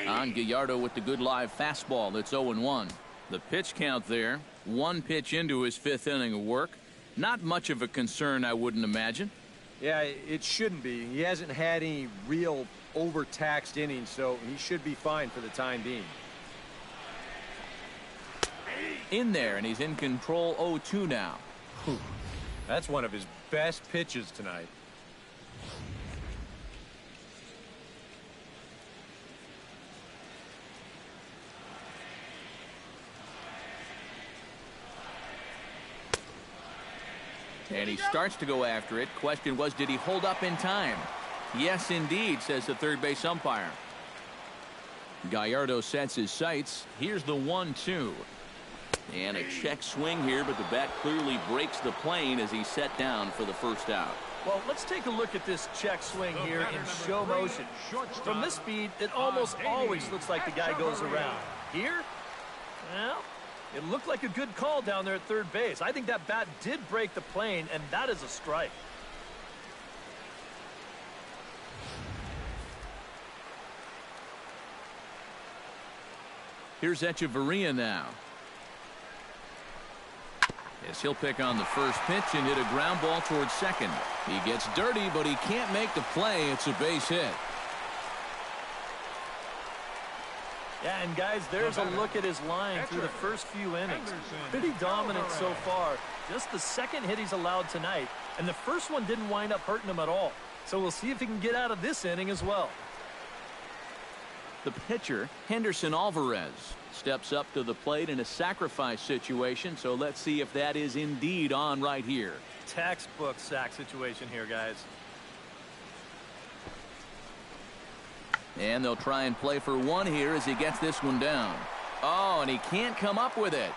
[SPEAKER 1] On Gallardo with the good live fastball. It's 0-1. The pitch count there. 1 pitch into his 5th inning of work. Not much of a concern, I wouldn't imagine.
[SPEAKER 6] Yeah, it shouldn't be. He hasn't had any real overtaxed innings, so he should be fine for the time being.
[SPEAKER 1] In there, and he's in control. 0-2 now.
[SPEAKER 6] Whew. That's one of his best pitches tonight.
[SPEAKER 1] And he starts to go after it. Question was, did he hold up in time? Yes, indeed, says the third base umpire. Gallardo sets his sights. Here's the 1-2. And a check swing here, but the bat clearly breaks the plane as he's set down for the first out.
[SPEAKER 5] Well, let's take a look at this check swing here in show motion. From this speed, it almost always looks like the guy goes around. Here, well, it looked like a good call down there at third base. I think that bat did break the plane, and that is a strike.
[SPEAKER 1] Here's Echeverria now. Yes, he'll pick on the first pitch and hit a ground ball towards second. He gets dirty, but he can't make the play. It's a base hit.
[SPEAKER 5] Yeah, and guys, there's a look at his line through the first few innings. Pretty dominant so far. Just the second hit he's allowed tonight, and the first one didn't wind up hurting him at all. So we'll see if he can get out of this inning as well.
[SPEAKER 1] The pitcher, Henderson Alvarez, steps up to the plate in a sacrifice situation, so let's see if that is indeed on right here.
[SPEAKER 5] Textbook sack situation here, guys.
[SPEAKER 1] And they'll try and play for one here as he gets this one down. Oh, and he can't come up with it.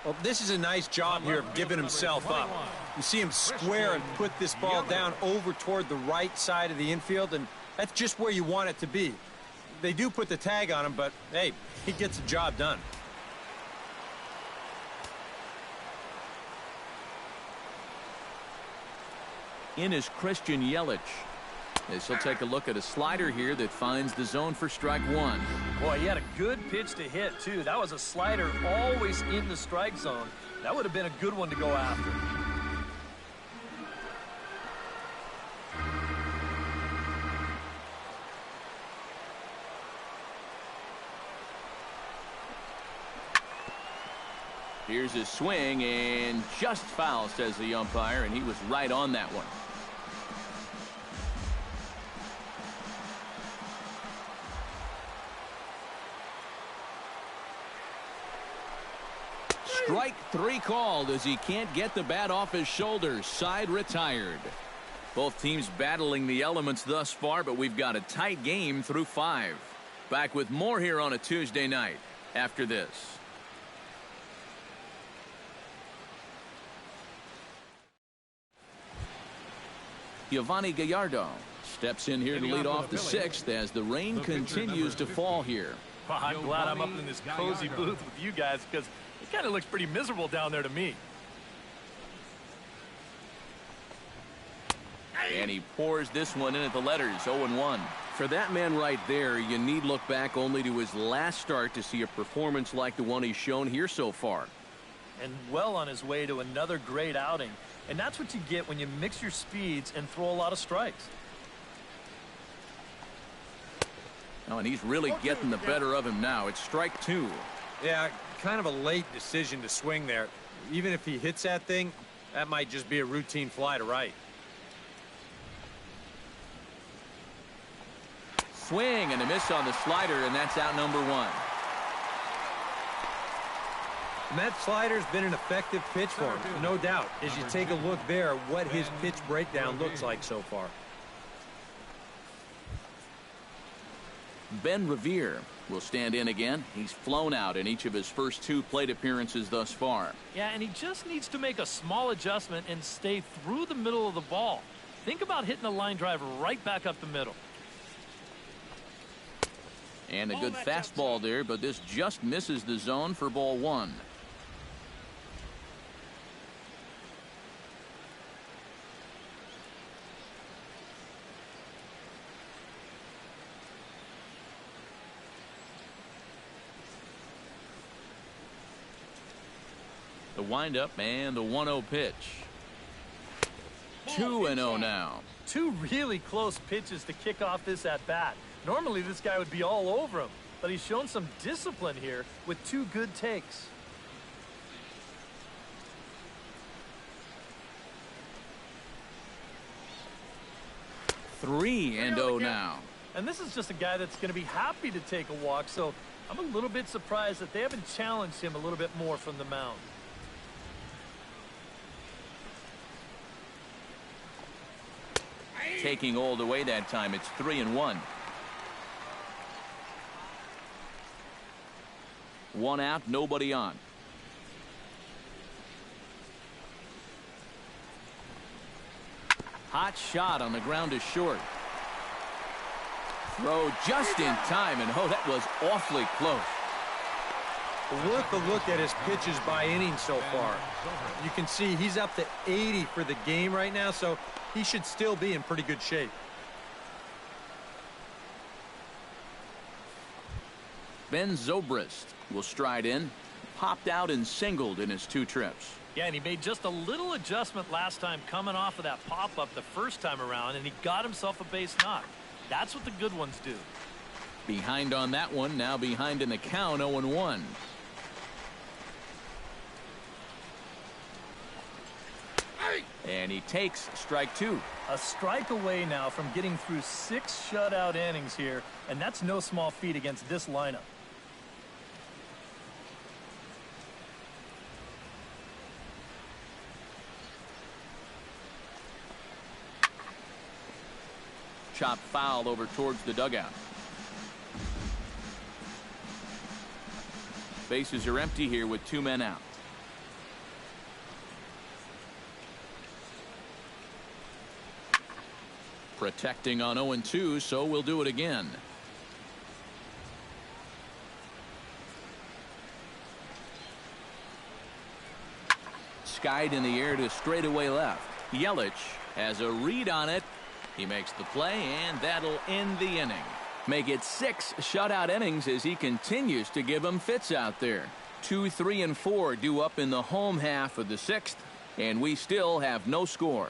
[SPEAKER 6] Well, this is a nice job here of giving himself up. You see him square and put this ball down over toward the right side of the infield, and that's just where you want it to be. They do put the tag on him, but, hey, he gets the job done.
[SPEAKER 1] In is Christian Yelich. As he'll take a look at a slider here that finds the zone for strike one.
[SPEAKER 5] Boy, he had a good pitch to hit, too. That was a slider always in the strike zone. That would have been a good one to go after.
[SPEAKER 1] Here's his swing, and just foul, says the umpire, and he was right on that one. Strike three called as he can't get the bat off his shoulders. Side retired. Both teams battling the elements thus far, but we've got a tight game through 5. Back with more here on a Tuesday night after this. Giovanni Gallardo steps in here to lead off the 6th as the rain continues to fall here.
[SPEAKER 5] Well, I'm glad I'm up in this cozy booth with you guys because it kind of looks pretty miserable down there to me.
[SPEAKER 1] And he pours this one in at the letters, 0-1. For that man right there, you need look back only to his last start to see a performance like the one he's shown here so far.
[SPEAKER 5] And well on his way to another great outing. And that's what you get when you mix your speeds and throw a lot of strikes.
[SPEAKER 1] Oh, and he's really getting the better of him now. It's strike 2.
[SPEAKER 6] Yeah, kind of a late decision to swing there. Even if he hits that thing, that might just be a routine fly to right.
[SPEAKER 1] Swing and a miss on the slider, and that's out number 1.
[SPEAKER 6] And that slider's been an effective pitch for him, no doubt, as you take a look there at what his pitch breakdown looks like so far.
[SPEAKER 1] Ben Revere will stand in again. He's flown out in each of his first 2 plate appearances thus far.
[SPEAKER 5] Yeah, and he just needs to make a small adjustment and stay through the middle of the ball. Think about hitting a line drive right back up the middle.
[SPEAKER 1] And a good fastball there, but this just misses the zone for ball 1. The windup and the 1-0 pitch. 2-0 now.
[SPEAKER 5] 2 really close pitches to kick off this at bat. Normally this guy would be all over him, but he's shown some discipline here with 2 good takes.
[SPEAKER 1] Three and 0 now.
[SPEAKER 5] And this is just a guy that's going to be happy to take a walk, so I'm a little bit surprised that they haven't challenged him a little bit more from the mound.
[SPEAKER 1] Taking Old away that time. It's 3-1. 1 out, nobody on. Hot shot on the ground is short. Throw just in time, and oh, that was awfully close.
[SPEAKER 6] Worth a look at his pitches by inning so far. You can see he's up to 80 for the game right now, so he should still be in pretty good shape.
[SPEAKER 1] Ben Zobrist will stride in. Popped out and singled in his 2 trips.
[SPEAKER 5] Yeah, and he made just a little adjustment last time coming off of that pop-up the first time around, and he got himself a base knock. That's what the good ones do.
[SPEAKER 1] Behind on that one, now behind in the count, 0-1. And he takes strike 2.
[SPEAKER 5] A strike away now from getting through 6 shutout innings here, and that's no small feat against this lineup.
[SPEAKER 1] Chop foul over towards the dugout. Bases are empty here with 2 men out. Protecting on 0-2, so we'll do it again. Skied in the air to straightaway left. Yelich has a read on it, He makes the play, and that'll end the inning. Make it 6 shutout innings as he continues to give them fits out there. 2, 3, and 4 due up in the home half of the 6th, and we still have no score.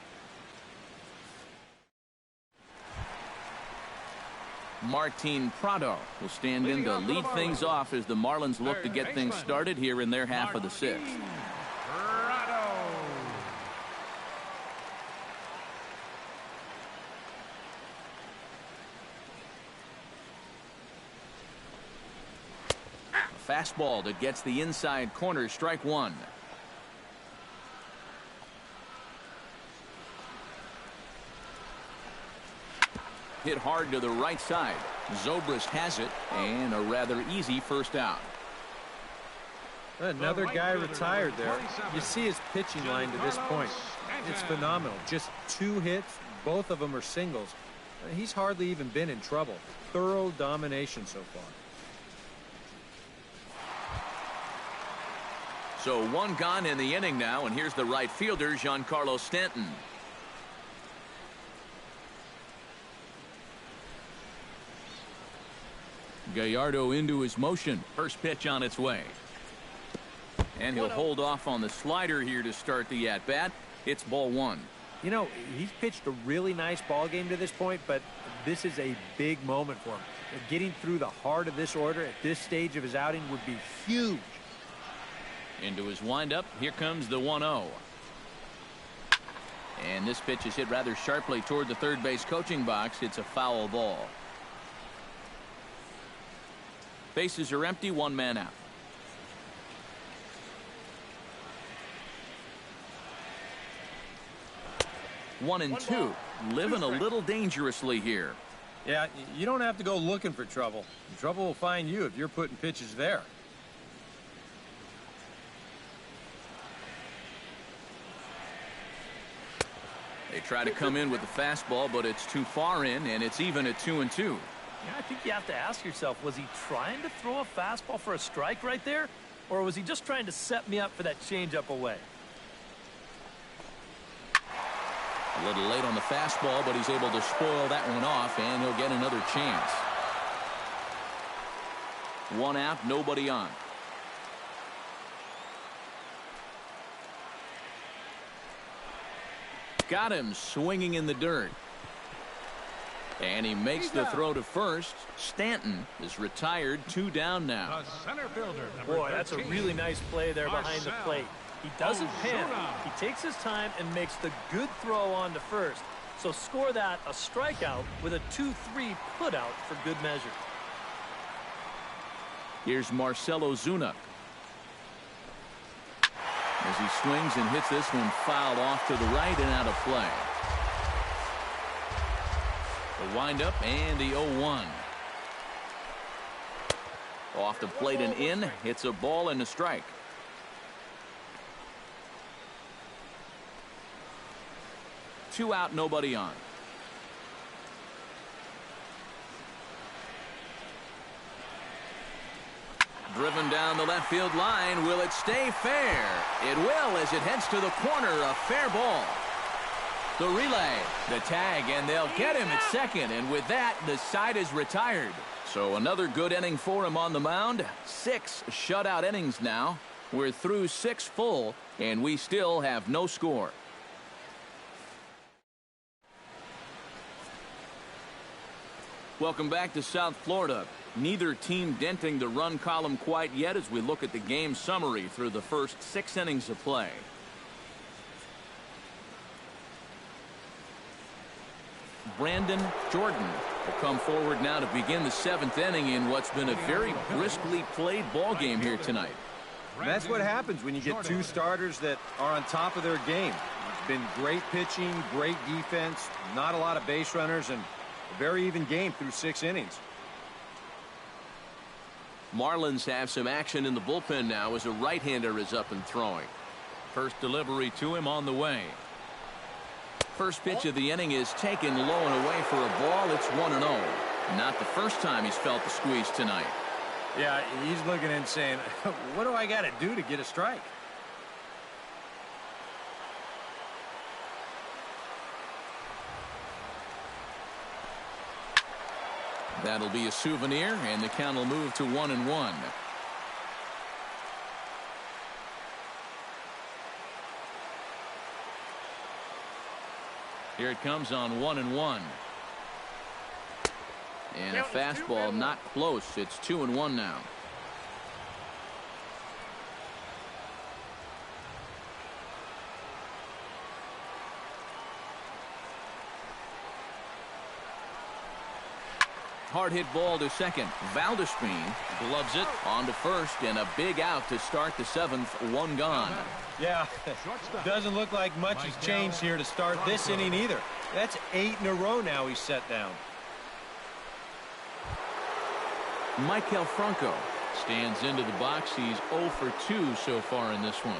[SPEAKER 1] Martin Prado will stand in to lead things off as the Marlins look to get things started here in their half of the 6th. Fastball that gets the inside corner, strike one. Hit hard to the right side. Zobrist has it, and a rather easy first out.
[SPEAKER 6] Another guy retired there. You see his pitching line to this point. It's phenomenal. Just 2 hits, both of them are singles. He's hardly even been in trouble. Thorough domination so far.
[SPEAKER 1] So 1 gone in the inning now, and here's the right fielder, Giancarlo Stanton. Gallardo into his motion. First pitch on its way. And he'll hold off on the slider here to start the at-bat. It's ball 1.
[SPEAKER 4] You know, he's pitched a really nice ball game to this point, but this is a big moment for him. Getting through the heart of this order at this stage of his outing would be huge.
[SPEAKER 1] Into his windup. Here comes the 1-0. And this pitch is hit rather sharply toward the third base coaching box. It's a foul ball. Bases are empty, 1 man out. One and two. Living a little dangerously here.
[SPEAKER 6] Yeah, you don't have to go looking for trouble. Trouble will find you if you're putting pitches there.
[SPEAKER 1] They try to come in with the fastball, but it's too far in, and it's even at 2-2.
[SPEAKER 5] Yeah, I think you have to ask yourself, was he trying to throw a fastball for a strike right there? Or was he just trying to set me up for that changeup away?
[SPEAKER 1] A little late on the fastball, but he's able to spoil that one off, and he'll get another chance. 1 out, nobody on. Got him swinging in the dirt. And he makes the throw to first. Stanton is retired, 2 down now.
[SPEAKER 3] The center fielder,
[SPEAKER 5] Boy, that's a really nice play there behind the plate. He doesn't panic. He takes his time and makes the good throw on to first. So score that a strikeout with a 2-3 put out for good measure.
[SPEAKER 1] Here's Marcelo Zuna. As he swings and hits this one fouled off to the right and out of play. The windup and the 0-1. Off the plate and in. It's a ball and a strike. Two out, nobody on. Driven down the left field line. Will it stay fair? It will as it heads to the corner. A fair ball. The relay, the tag, and they'll get him at second. And with that, the side is retired. So another good inning for him on the mound. 6 shutout innings now. We're through 6 full, and we still have no score. Welcome back to South Florida. Neither team denting the run column quite yet as we look at the game summary through the first 6 innings of play. Brandon Jordan will come forward now to begin the 7th inning in what's been a very briskly played ball game here tonight.
[SPEAKER 6] And that's what happens when you get 2 starters that are on top of their game. It's been great pitching, great defense, not a lot of base runners, and a very even game through 6 innings.
[SPEAKER 1] Marlins have some action in the bullpen now as a right-hander is up and throwing. First delivery to him on the way. First pitch of the inning is taken low and away for a ball. It's 1-0. Not the first time he's felt the squeeze tonight.
[SPEAKER 6] Yeah, he's looking and saying, what do I got to do to get a strike?
[SPEAKER 1] That'll be a souvenir, and the count will move to 1-1. Here it comes on 1-1. And a fastball not close. It's 2-1 now. Hard hit ball to second. Valdespin gloves it on to first, and a big out to start the 7th. One gone.
[SPEAKER 6] Yeah, doesn't look like much has changed here to start this inning either. That's 8 in a row now he's set down.
[SPEAKER 1] Michael Franco stands into the box. He's 0 for 2 so far in this one.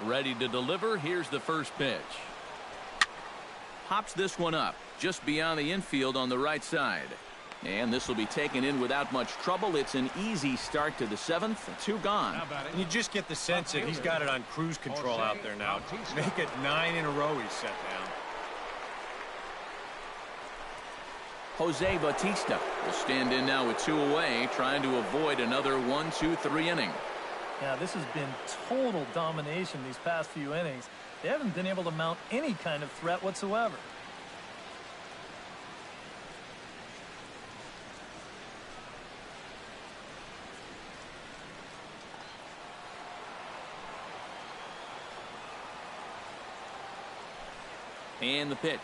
[SPEAKER 1] Ready to deliver. Here's the first pitch. Pops this one up just beyond the infield on the right side. And this will be taken in without much trouble. It's an easy start to the 7th. 2 gone.
[SPEAKER 6] And you just get the sense that he's got it on cruise control out there now. Make it 9 in a row he's set down.
[SPEAKER 1] Jose Bautista will stand in now with 2 away, trying to avoid another 1-2-3 inning.
[SPEAKER 5] Yeah, this has been total domination these past few innings. They haven't been able to mount any kind of threat whatsoever.
[SPEAKER 1] And the pitch.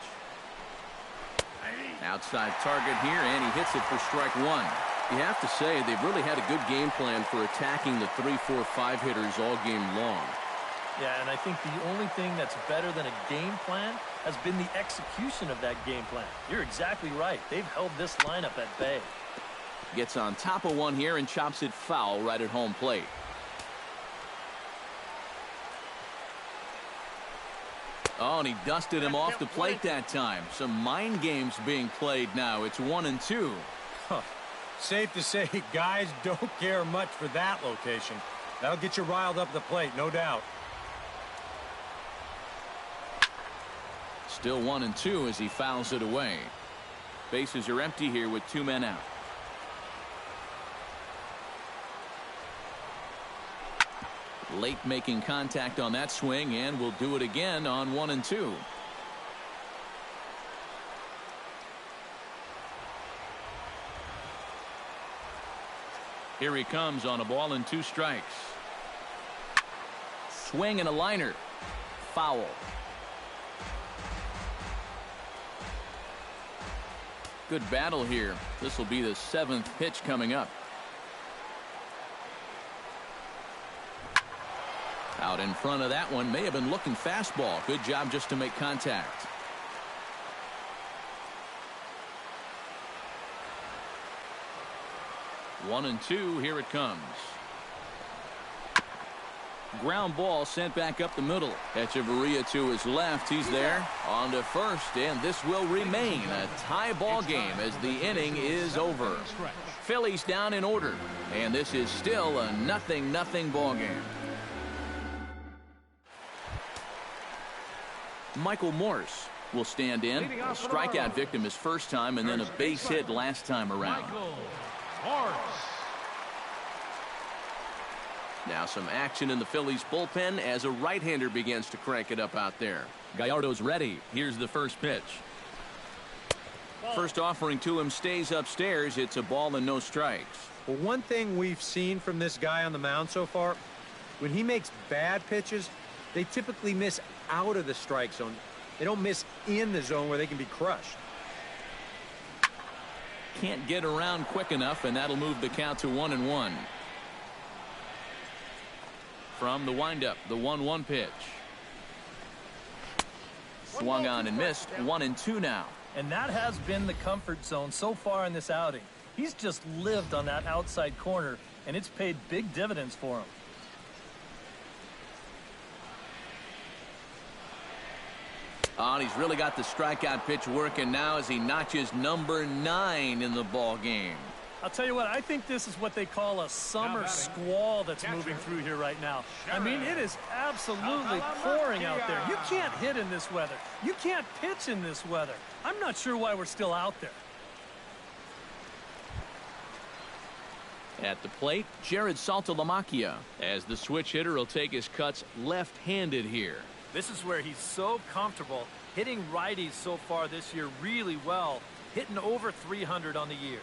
[SPEAKER 1] Outside target here, and he hits it for strike 1. You have to say they've really had a good game plan for attacking the 3, 4, 5 hitters all game long.
[SPEAKER 5] Yeah, and I think the only thing that's better than a game plan has been the execution of that game plan. You're exactly right. They've held this lineup at bay.
[SPEAKER 1] Gets on top of one here and chops it foul right at home plate. Oh, and he dusted him off the plate that time. Some mind games being played now. It's 1-2.
[SPEAKER 6] Huh. Safe to say guys don't care much for that location. That'll get you riled up the plate, no doubt.
[SPEAKER 1] Still 1-2 as he fouls it away. Bases are empty here with 2 men out. Late making contact on that swing, and will do it again on 1-2. Here he comes on a ball and 2 strikes. Swing and a liner. Foul. Good battle here. This will be the 7th pitch coming up. Out in front of that one, may have been looking fastball. Good job just to make contact. One and 2, here it comes. Ground ball sent back up the middle. Echeverria to his left. He's there on to first, and this will remain a tie ball game as the inning is over. Phillies down in order, and this is still a 0-0 ball game. Michael Morse will stand in. A strikeout victim his first time, and then a base hit last time around. Now some action in the Phillies bullpen as a right-hander begins to crank it up out there. Gallardo's ready. Here's the first pitch. First offering to him stays upstairs. It's a ball and no strikes.
[SPEAKER 6] Well, one thing we've seen from this guy on the mound so far, when he makes bad pitches, they typically miss out of the strike zone. They don't miss in the zone where they can be crushed.
[SPEAKER 1] Can't get around quick enough, and that'll move the count to 1-1. From the windup, the 1-1 pitch. Swung on and missed. 1-2 now.
[SPEAKER 5] And that has been the comfort zone so far in this outing. He's just lived on that outside corner, and it's paid big dividends for him.
[SPEAKER 1] Oh, and he's really got the strikeout pitch working now as he notches number 9 in the ball game.
[SPEAKER 5] I'll tell you what, I think this is what they call a summer squall that's moving through here right now. I mean, it is absolutely pouring out there. You can't hit in this weather. You can't pitch in this weather. I'm not sure why we're still out there.
[SPEAKER 1] At the plate, Jared Saltalamacchia, as the switch hitter will take his cuts left-handed here.
[SPEAKER 5] This is where he's so comfortable hitting righties so far this year really well, hitting over 300 on the year.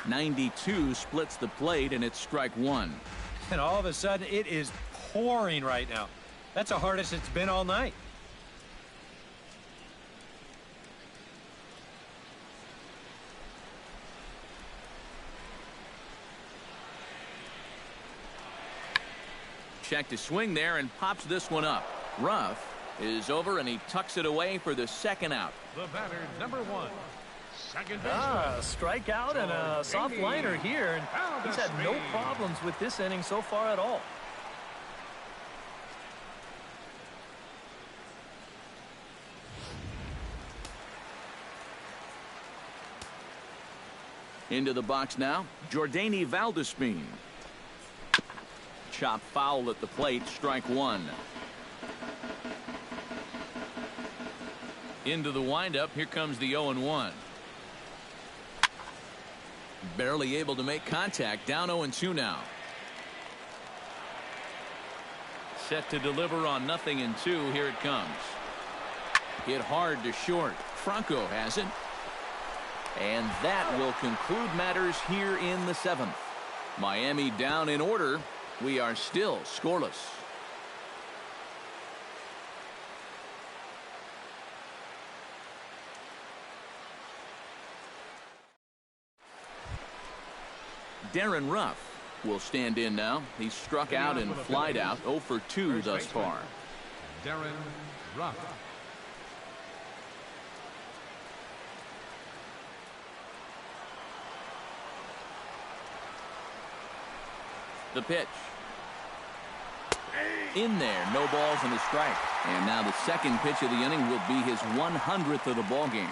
[SPEAKER 1] 92 splits the plate, and it's strike one.
[SPEAKER 6] And all of a sudden, it is pouring right now. That's the hardest it's been all night.
[SPEAKER 1] Check to swing there and pops this one up. Ruff is over, and he tucks it away for the second out.
[SPEAKER 3] The batter, number one. Second
[SPEAKER 5] Strikeout and a soft liner here, and he's had no problems with this inning so far at all.
[SPEAKER 1] Into the box now, Jordany Valdespin. Chop foul at the plate, strike one. Into the windup, here comes the 0-1. Barely able to make contact, down 0-2 now. Set to deliver on 0-2, here it comes. Hit hard to short, Franco has it. And that will conclude matters here in the 7th. Miami down in order. We are still scoreless. Darren Ruff will stand in now. He's struck out and flied out, 0 for 2 thus far.
[SPEAKER 3] Darren Ruff.
[SPEAKER 1] The pitch. In there, no balls and a strike. And now the second pitch of the inning will be his 100th of the ball game.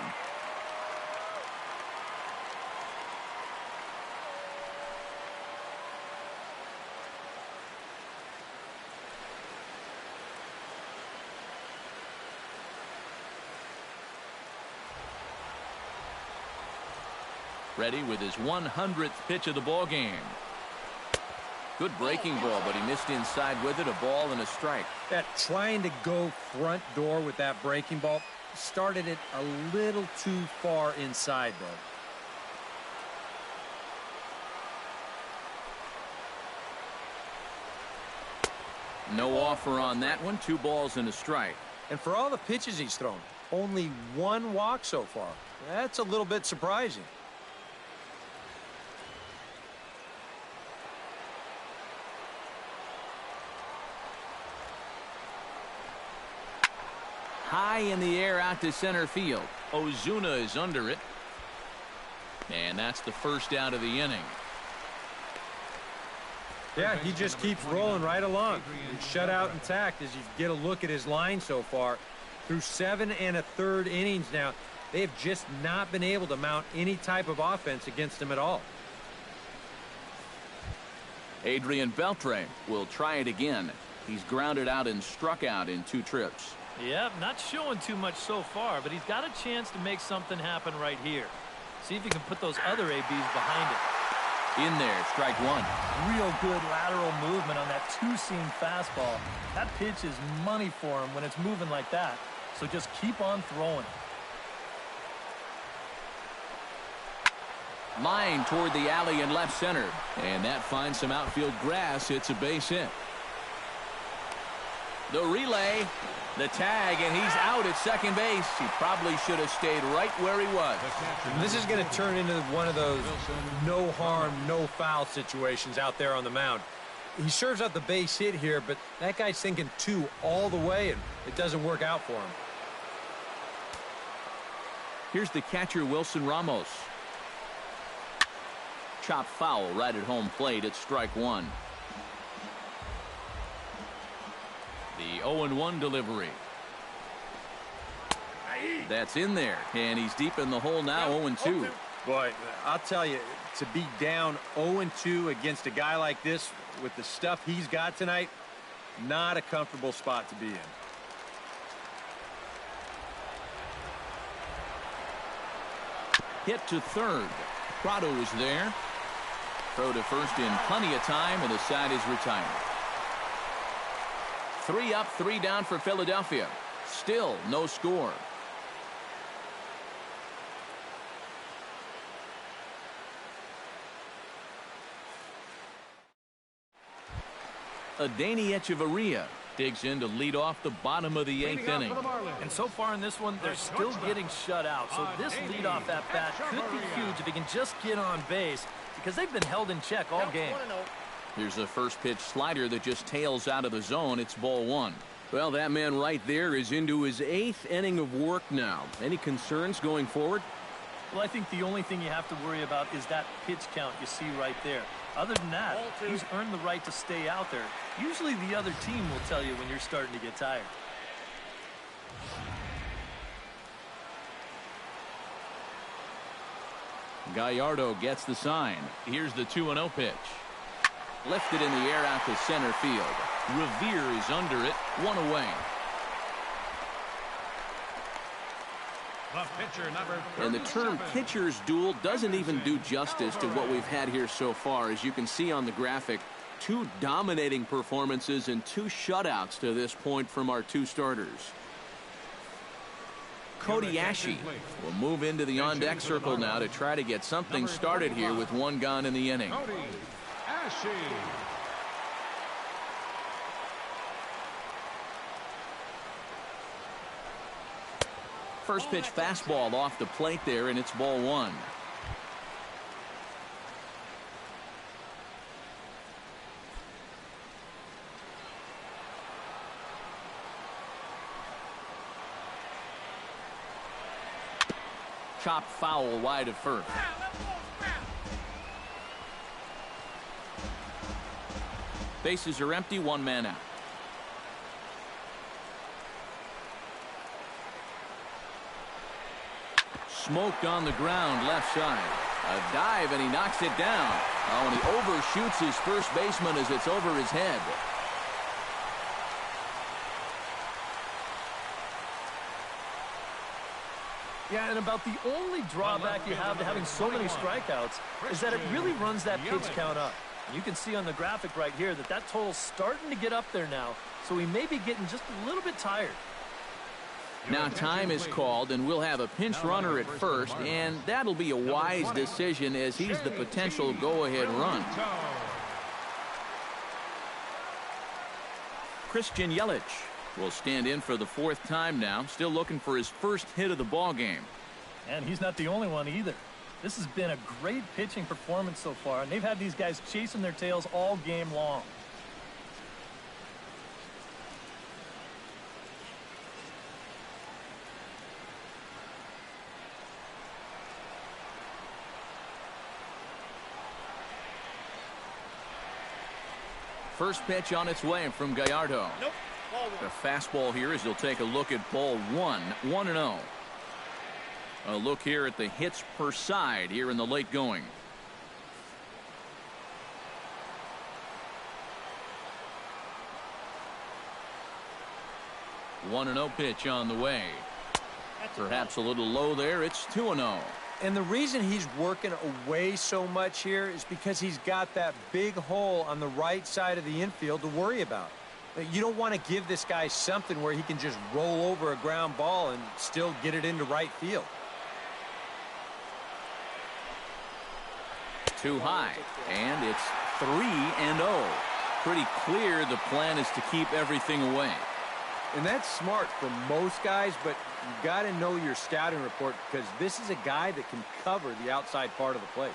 [SPEAKER 1] Ready with his 100th pitch of the ball game. Good breaking ball, but he missed inside with it. A ball and a strike.
[SPEAKER 6] That trying to go front door with that breaking ball started it a little too far inside, though.
[SPEAKER 1] No offer on that one. 2 balls and a strike.
[SPEAKER 6] And for all the pitches he's thrown, only 1 walk so far. That's a little bit surprising.
[SPEAKER 1] High in the air out to center field. Ozuna is under it. And that's the first out of the inning.
[SPEAKER 6] Yeah, he just keeps rolling right along. He's shut out intact as you get a look at his line so far. Through 7 1/3 innings now, they have just not been able to mount any type of offense against him at all.
[SPEAKER 1] Adrian Beltre will try it again. He's grounded out and struck out in 2 trips.
[SPEAKER 5] Yep, not showing too much so far, but he's got a chance to make something happen right here. See if he can put those other ABs behind it.
[SPEAKER 1] In there, strike one.
[SPEAKER 5] Real good lateral movement on that 2-seam fastball. That pitch is money for him when it's moving like that. So just keep on throwing.
[SPEAKER 1] Line toward the alley in left center. And that finds some outfield grass. It's a base hit. The relay. The tag, and he's out at second base. He probably should have stayed right where he was.
[SPEAKER 6] And this is going to turn into one of those no harm, no foul situations out there on the mound. He serves out the base hit here, but that guy's thinking 2 all the way, and it doesn't work out for him.
[SPEAKER 1] Here's the catcher, Wilson Ramos. Chop foul right at home plate. It's strike one. The 0-1 delivery. That's in there, and he's deep in the hole now, 0-2.
[SPEAKER 6] Boy, I'll tell you, to be down 0-2 against a guy like this with the stuff he's got tonight, not a comfortable spot to be in.
[SPEAKER 1] Hit to third. Prado is there. Throw to first in plenty of time, and the side is retired. 3 up, 3 down for Philadelphia. Still no score. Adeiny Echeverria digs in to lead off the bottom of the 8th inning.
[SPEAKER 5] And so far in this one, they're still getting shut out. So this leadoff at bat could be huge if he can just get on base, because they've been held in check all game.
[SPEAKER 1] Here's a first pitch slider that just tails out of the zone. It's ball 1. Well, that man right there is into his 8th inning of work now. Any concerns going forward?
[SPEAKER 5] Well, I think the only thing you have to worry about is that pitch count you see right there. Other than that, he's earned the right to stay out there. Usually the other team will tell you when you're starting to get tired.
[SPEAKER 1] Gallardo gets the sign. Here's the 2-0 pitch. Lifted in the air out to center field. Revere is under it. 1 away. And the term pitcher's duel doesn't even do justice to what we've had here so far. As you can see on the graphic, 2 dominating performances and 2 shutouts to this point from our 2 starters. Cody Ashe will move into the on-deck circle now to try to get something started here with 1 gone in the inning.
[SPEAKER 3] Cody Ashe.
[SPEAKER 1] First pitch fastball off the plate there, and it's ball 1. Chopped foul wide of first. Bases are empty, 1 man out. Smoked on the ground left side. A dive, and he knocks it down. Oh, and he overshoots his first baseman as it's over his head.
[SPEAKER 5] Yeah, and about the only drawback you have to having so many strikeouts is that it really runs that pitch count up. And you can see on the graphic right here that that total's starting to get up there now, so he may be getting just a little bit tired.
[SPEAKER 1] Now time is called, and we'll have a pinch runner at first, and that'll be a wise decision as he's the potential go-ahead run. Christian Yelich will stand in for the 4th time now, still looking for his first hit of the ball game.
[SPEAKER 5] And he's not the only one either. This has been a great pitching performance so far, and they've had these guys chasing their tails all game long.
[SPEAKER 1] First pitch on its way from Gallardo.
[SPEAKER 7] Nope.
[SPEAKER 1] The fastball here as he'll take a look at ball 1, 1-0. A look here at the hits per side here in the late going. One 1-0 pitch on the way. Perhaps a little low there. It's 2-0.
[SPEAKER 2] And the reason he's working away so much here is because he's got that big hole on the right side of the infield to worry about. You don't want to give this guy something where he can just roll over a ground ball and still get it into right field.
[SPEAKER 1] Too high, and it's 3-0. Pretty clear the plan is to keep everything away.
[SPEAKER 2] And that's smart for most guys, but you got to know your scouting report because this is a guy that can cover the outside part of the plate.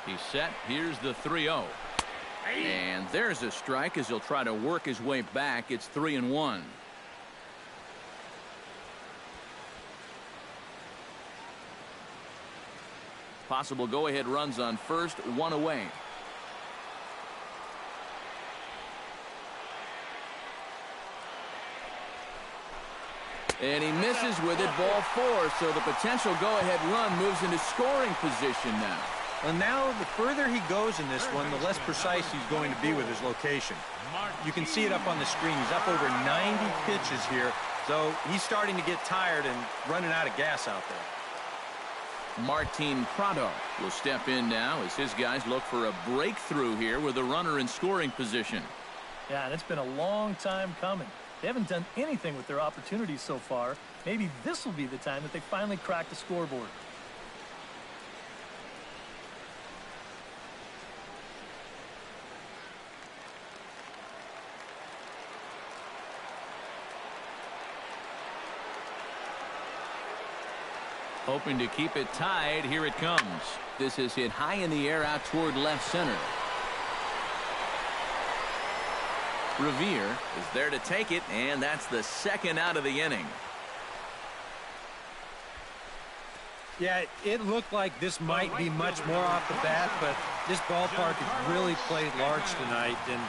[SPEAKER 1] He's set. Here's the 3-0. And there's a strike as he'll try to work his way back. It's 3-1. Possible go-ahead runs on first, 1 away. And he misses with it, ball 4. So the potential go-ahead run moves into scoring position now.
[SPEAKER 6] And now, the further he goes in this one, the less precise he's going to be with his location. You can see it up on the screen. He's up over 90 pitches here, so he's starting to get tired and running out of gas out there.
[SPEAKER 1] Martin Prado will step in now as his guys look for a breakthrough here with a runner in scoring position.
[SPEAKER 5] Yeah, and it's been a long time coming. They haven't done anything with their opportunities so far. Maybe this will be the time that they finally crack the scoreboard.
[SPEAKER 1] Hoping to keep it tied. Here it comes. This is hit high in the air out toward left center. Revere is there to take it, and that's the second out of the inning.
[SPEAKER 6] Yeah, it looked like this might be much more off the bat, but this ballpark has really played large tonight. And,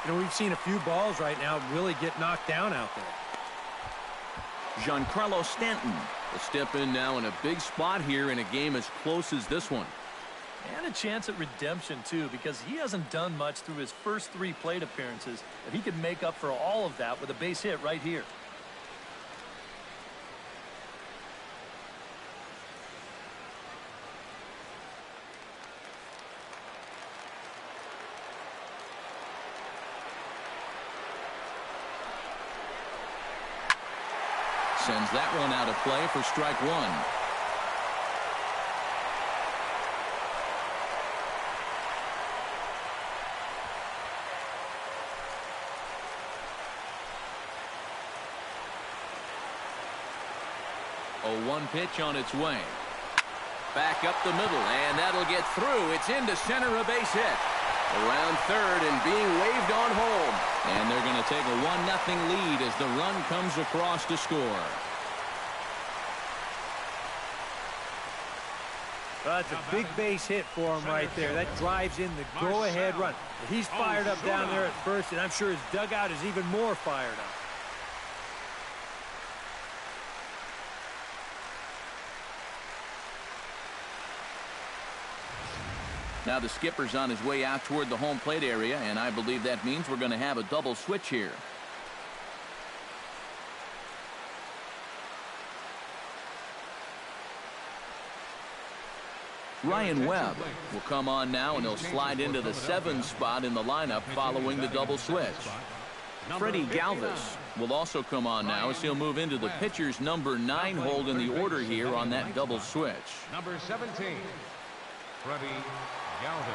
[SPEAKER 6] you know, we've seen a few balls right now really get knocked down out there.
[SPEAKER 1] Giancarlo Stanton will step in now in a big spot here in a game as close as this one.
[SPEAKER 5] And a chance at redemption, too, because he hasn't done much through his first 3 plate appearances. If he could make up for all of that with a base hit right here.
[SPEAKER 1] Sends that one out of play for strike 1. A 1 pitch on its way. Back up the middle, and that'll get through. It's into center, a base hit. Around third and being waved on home. And they're going to take a 1-0 lead as the run comes across to score.
[SPEAKER 4] That's a big base hit for him right there. That drives in the go-ahead run. He's fired up down there at first, and I'm sure his dugout is even more fired up.
[SPEAKER 1] Now the skipper's on his way out toward the home plate area, and I believe that means we're going to have a double switch here. Ryan Webb will come on now, and he'll slide into the 7 spot in the lineup following the double switch. Freddie Galvis will also come on now as he'll move into the pitcher's number 9 hold in the order here on that double switch.
[SPEAKER 3] Number 17, Freddie Galvis.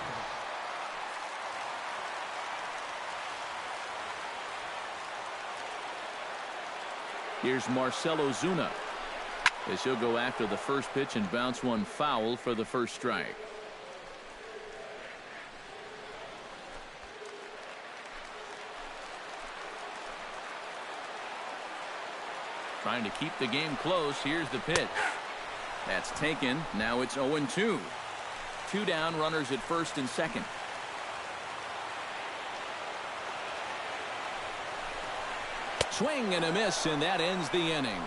[SPEAKER 1] Here's Marcelo Zuna as he'll go after the first pitch and bounce one foul for the first strike. Trying to keep the game close. Here's the pitch. That's taken. Now it's 0-2. 2 down, runners at first and second. Swing and a miss, and that ends the inning.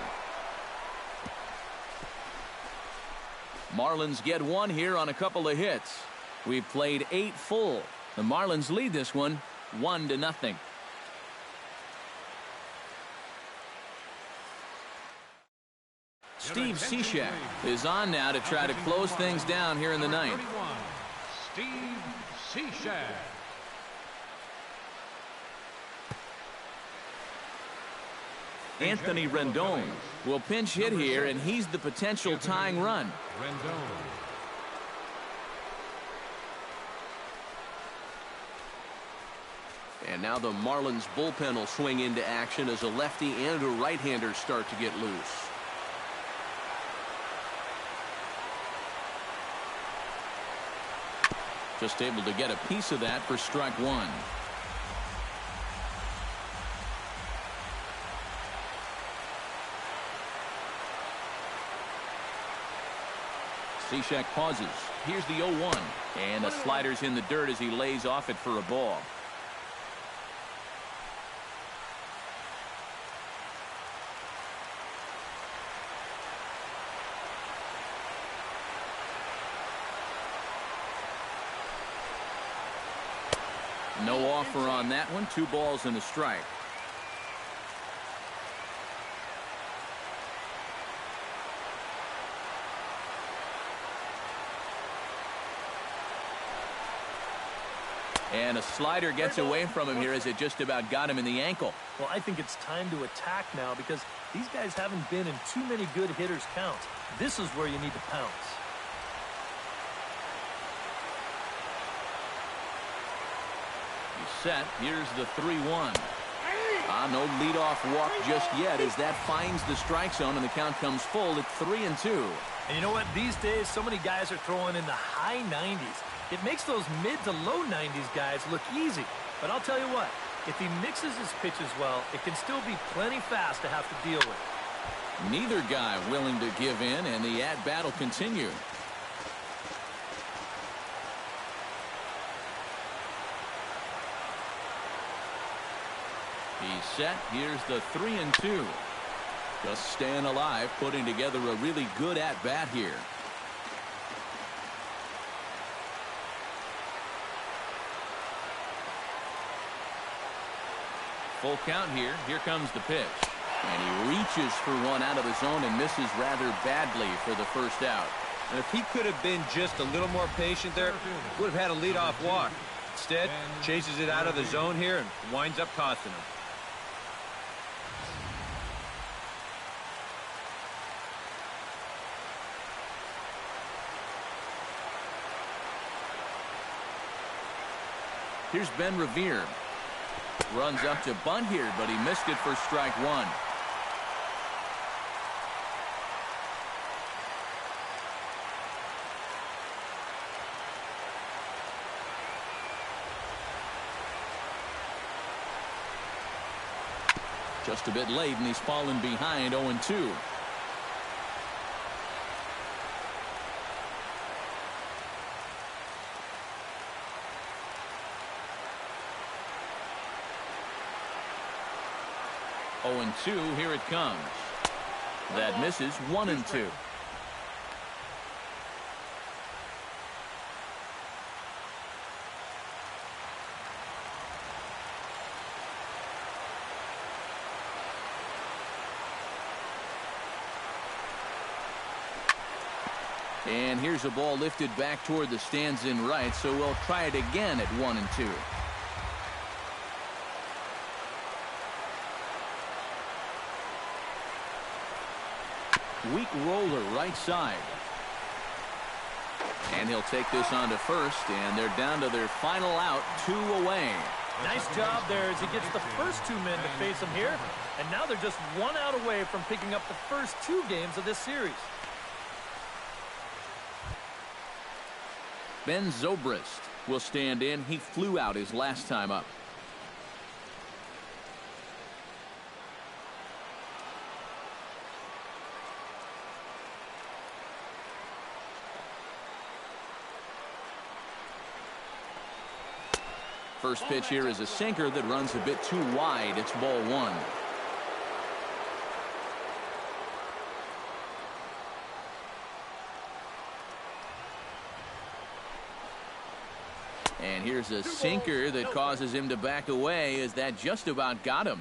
[SPEAKER 1] Marlins get 1 here on a couple of hits. We've played 8 full. The Marlins lead this one 1-0. Steve Cishek is on now to try to close things down here in the ninth.
[SPEAKER 3] Steve Cishek.
[SPEAKER 1] Anthony Rendon will pinch hit here, and he's the potential tying run.
[SPEAKER 3] Rendon.
[SPEAKER 1] And now the Marlins bullpen will swing into action as a lefty and a right-hander start to get loose. Just able to get a piece of that for strike 1. Cishek pauses. Here's the 0-1. And the slider's in the dirt as he lays off it for a ball. No offer on that one. 2 balls and a strike. And a slider gets away from him here as it just about got him in the ankle.
[SPEAKER 5] Well, I think it's time to attack now because these guys haven't been in too many good hitters' counts. This is where you need to pounce.
[SPEAKER 1] He's set. Here's the 3-1. No leadoff walk just yet as that finds the strike zone and the count comes full at 3-2.
[SPEAKER 5] And you know what? These days, so many guys are throwing in the high 90s. It makes those mid to low 90s guys look easy. But I'll tell you what, if he mixes his pitches well, it can still be plenty fast to have to deal with.
[SPEAKER 1] Neither guy willing to give in, and the at-bat will continue. He's set. Here's the 3-2. Just staying alive, putting together a really good at-bat here. Full count here. Here comes the pitch. And he reaches for one out of the zone and misses rather badly for the first out.
[SPEAKER 6] And if he could have been just a little more patient there, would have had a leadoff walk. Instead, chases it out of the zone here and winds up costing him.
[SPEAKER 1] Here's Ben Revere. Runs up to bunt here, but he missed it for strike 1. Just a bit late, and he's fallen behind 0-2. And 2, here it comes. That misses. 1-2. And here's a ball lifted back toward the stands in right, so we'll try it again at 1-2. Weak roller right side. And he'll take this on to first, and they're down to their final out, 2 away.
[SPEAKER 5] Nice job there as he gets the first 2 men to face him here. And now they're just 1 out away from picking up the first 2 games of this series.
[SPEAKER 1] Ben Zobrist will stand in. He flew out his last time up. First pitch here is a sinker that runs a bit too wide. It's ball 1. And here's a sinker that causes him to back away as that just about got him.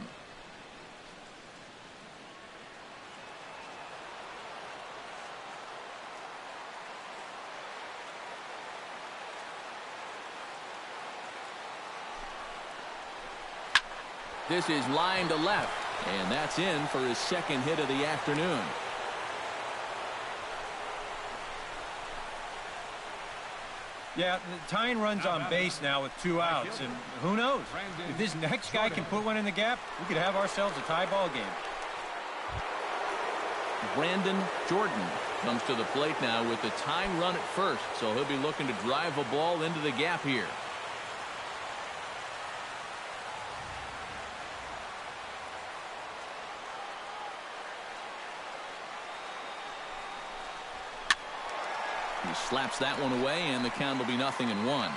[SPEAKER 1] This is line to left, and that's in for his second hit of the afternoon.
[SPEAKER 6] Yeah, tying runs on base now with 2 outs, and who knows? If this next guy can put one in the gap, we could have ourselves a tie ball game.
[SPEAKER 1] Brandon Jordan comes to the plate now with the tying run at first, so he'll be looking to drive a ball into the gap here. He slaps that one away, and the count will be 0-1.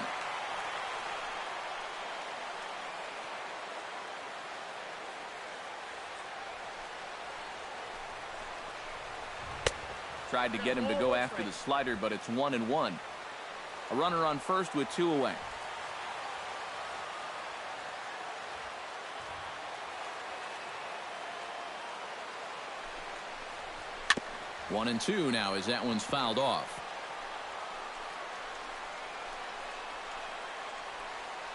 [SPEAKER 1] Tried to get him to go after the slider, but it's 1-1. A runner on first with 2 away. 1-2 now as that one's fouled off.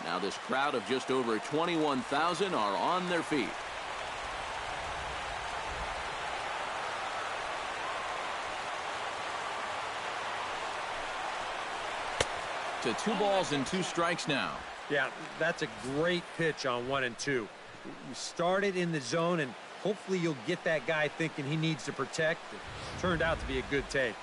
[SPEAKER 1] Now this crowd of just over 21,000 are on their feet. To 2 balls and 2 strikes now.
[SPEAKER 2] Yeah, that's a great pitch on 1 and 2. You started in the zone, and hopefully you'll get that guy thinking he needs to protect. It turned out to be a good take.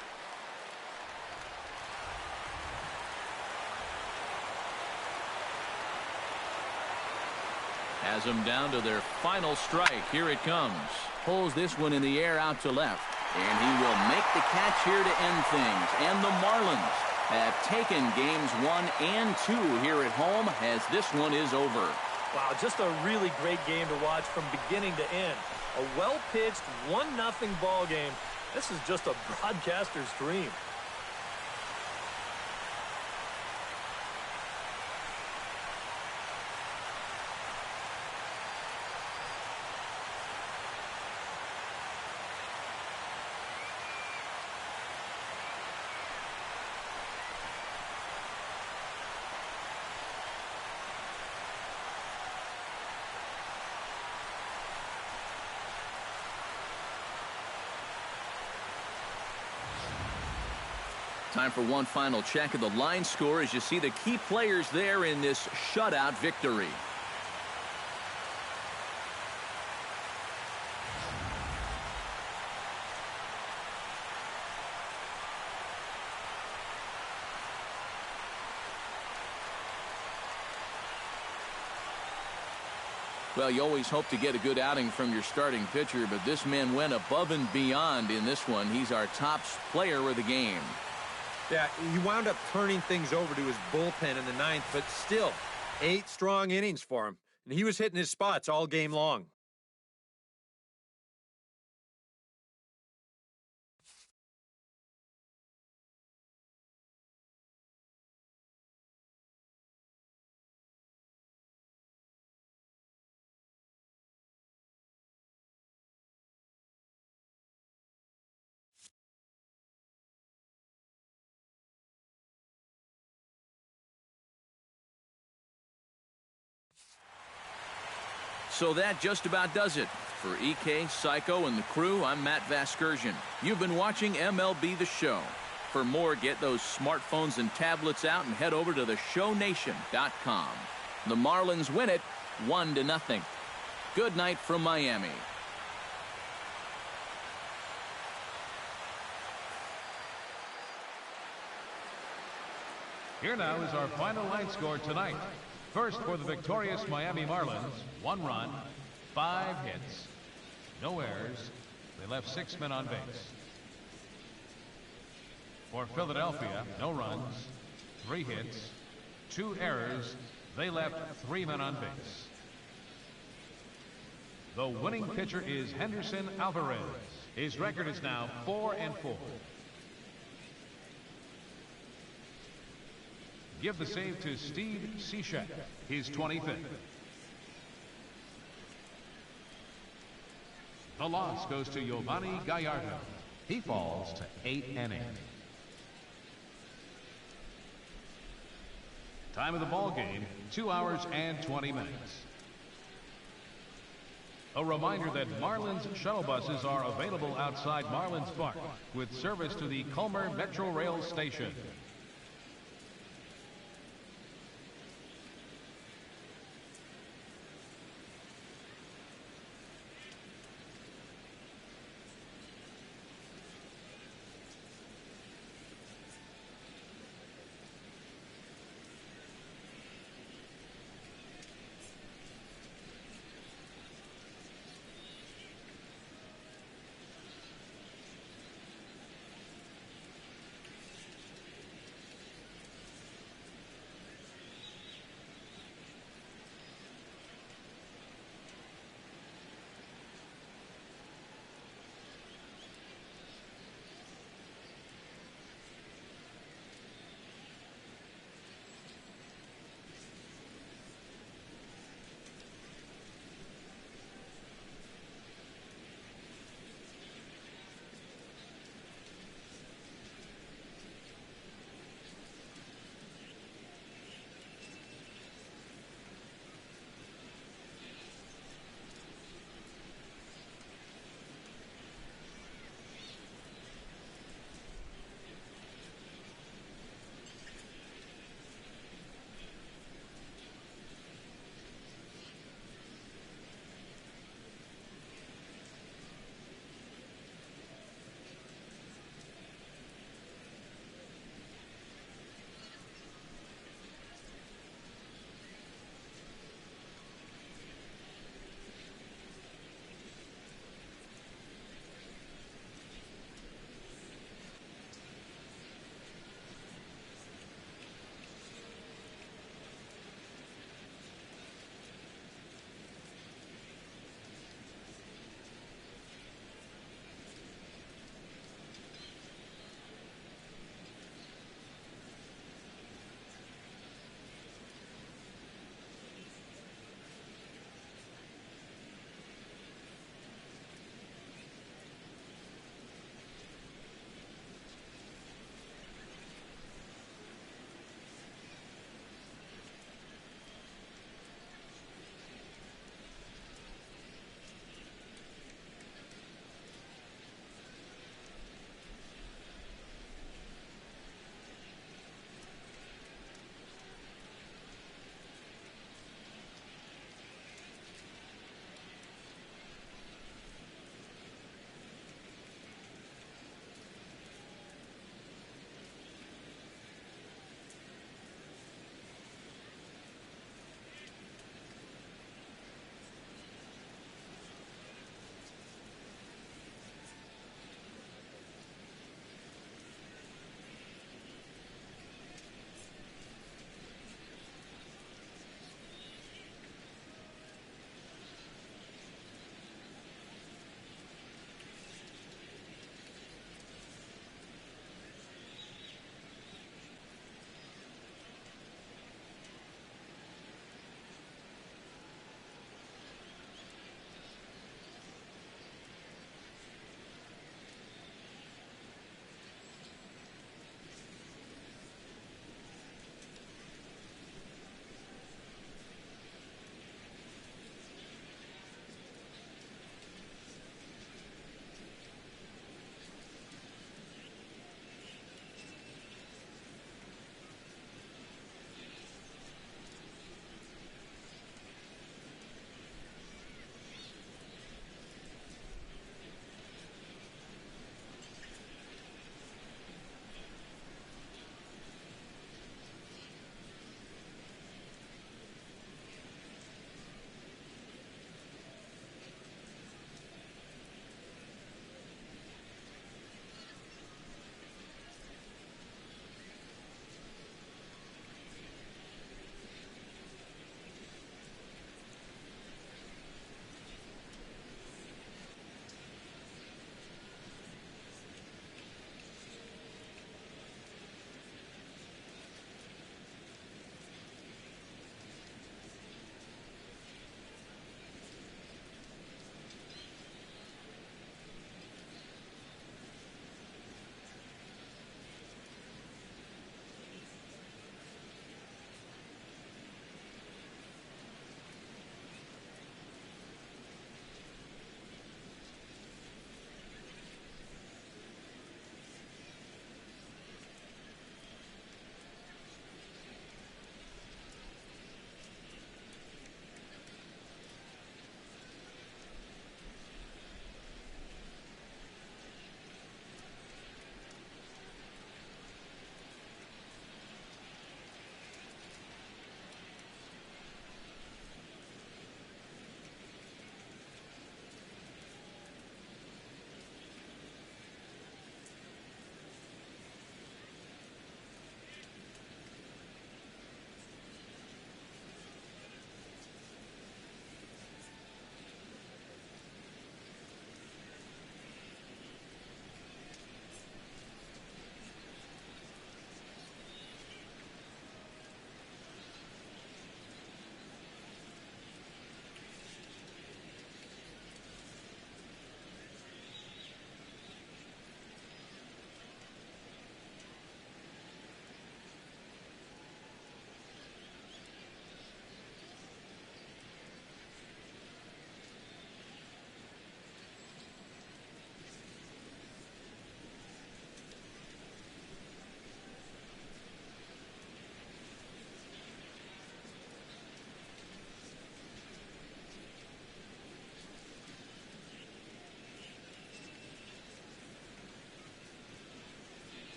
[SPEAKER 1] Has them down to their final strike. Here it comes. Pulls this one in the air out to left. And he will make the catch here to end things. And the Marlins have taken games 1 and 2 here at home as this one is over.
[SPEAKER 5] Wow, just a really great game to watch from beginning to end. A well-pitched 1-0 ball game. This is just a broadcaster's dream.
[SPEAKER 1] Time for one final check of the line score as you see the key players there in this shutout victory. Well, you always hope to get a good outing from your starting pitcher, but this man went above and beyond in this one. He's our top player of the game.
[SPEAKER 2] Yeah, he wound up turning things over to his bullpen in the 9th, but still, 8 strong innings for him. And he was hitting his spots all game long.
[SPEAKER 1] So that just about does it. For EK, Psycho, and the crew, I'm Matt Vasgersian. You've been watching MLB The Show. For more, get those smartphones and tablets out and head over to theshownation.com. The Marlins win it 1-0. Good night from Miami.
[SPEAKER 3] Here now is our final line score tonight. First for the victorious Miami Marlins, 1 run, 5 hits, no errors. They left 6 men on base. For Philadelphia, no runs, 3 hits, 2 errors. They left 3 men on base. The winning pitcher is Henderson Alvarez. His record is now 4-4. Give the save to Steve Cishek, his 25th. The loss goes to Giovanni Gallardo. He falls to 8 innings. Time of the ball game, 2 hours and 20 minutes. A reminder that Marlins shuttle buses are available outside Marlins Park with service to the Culmer Metro Rail Station.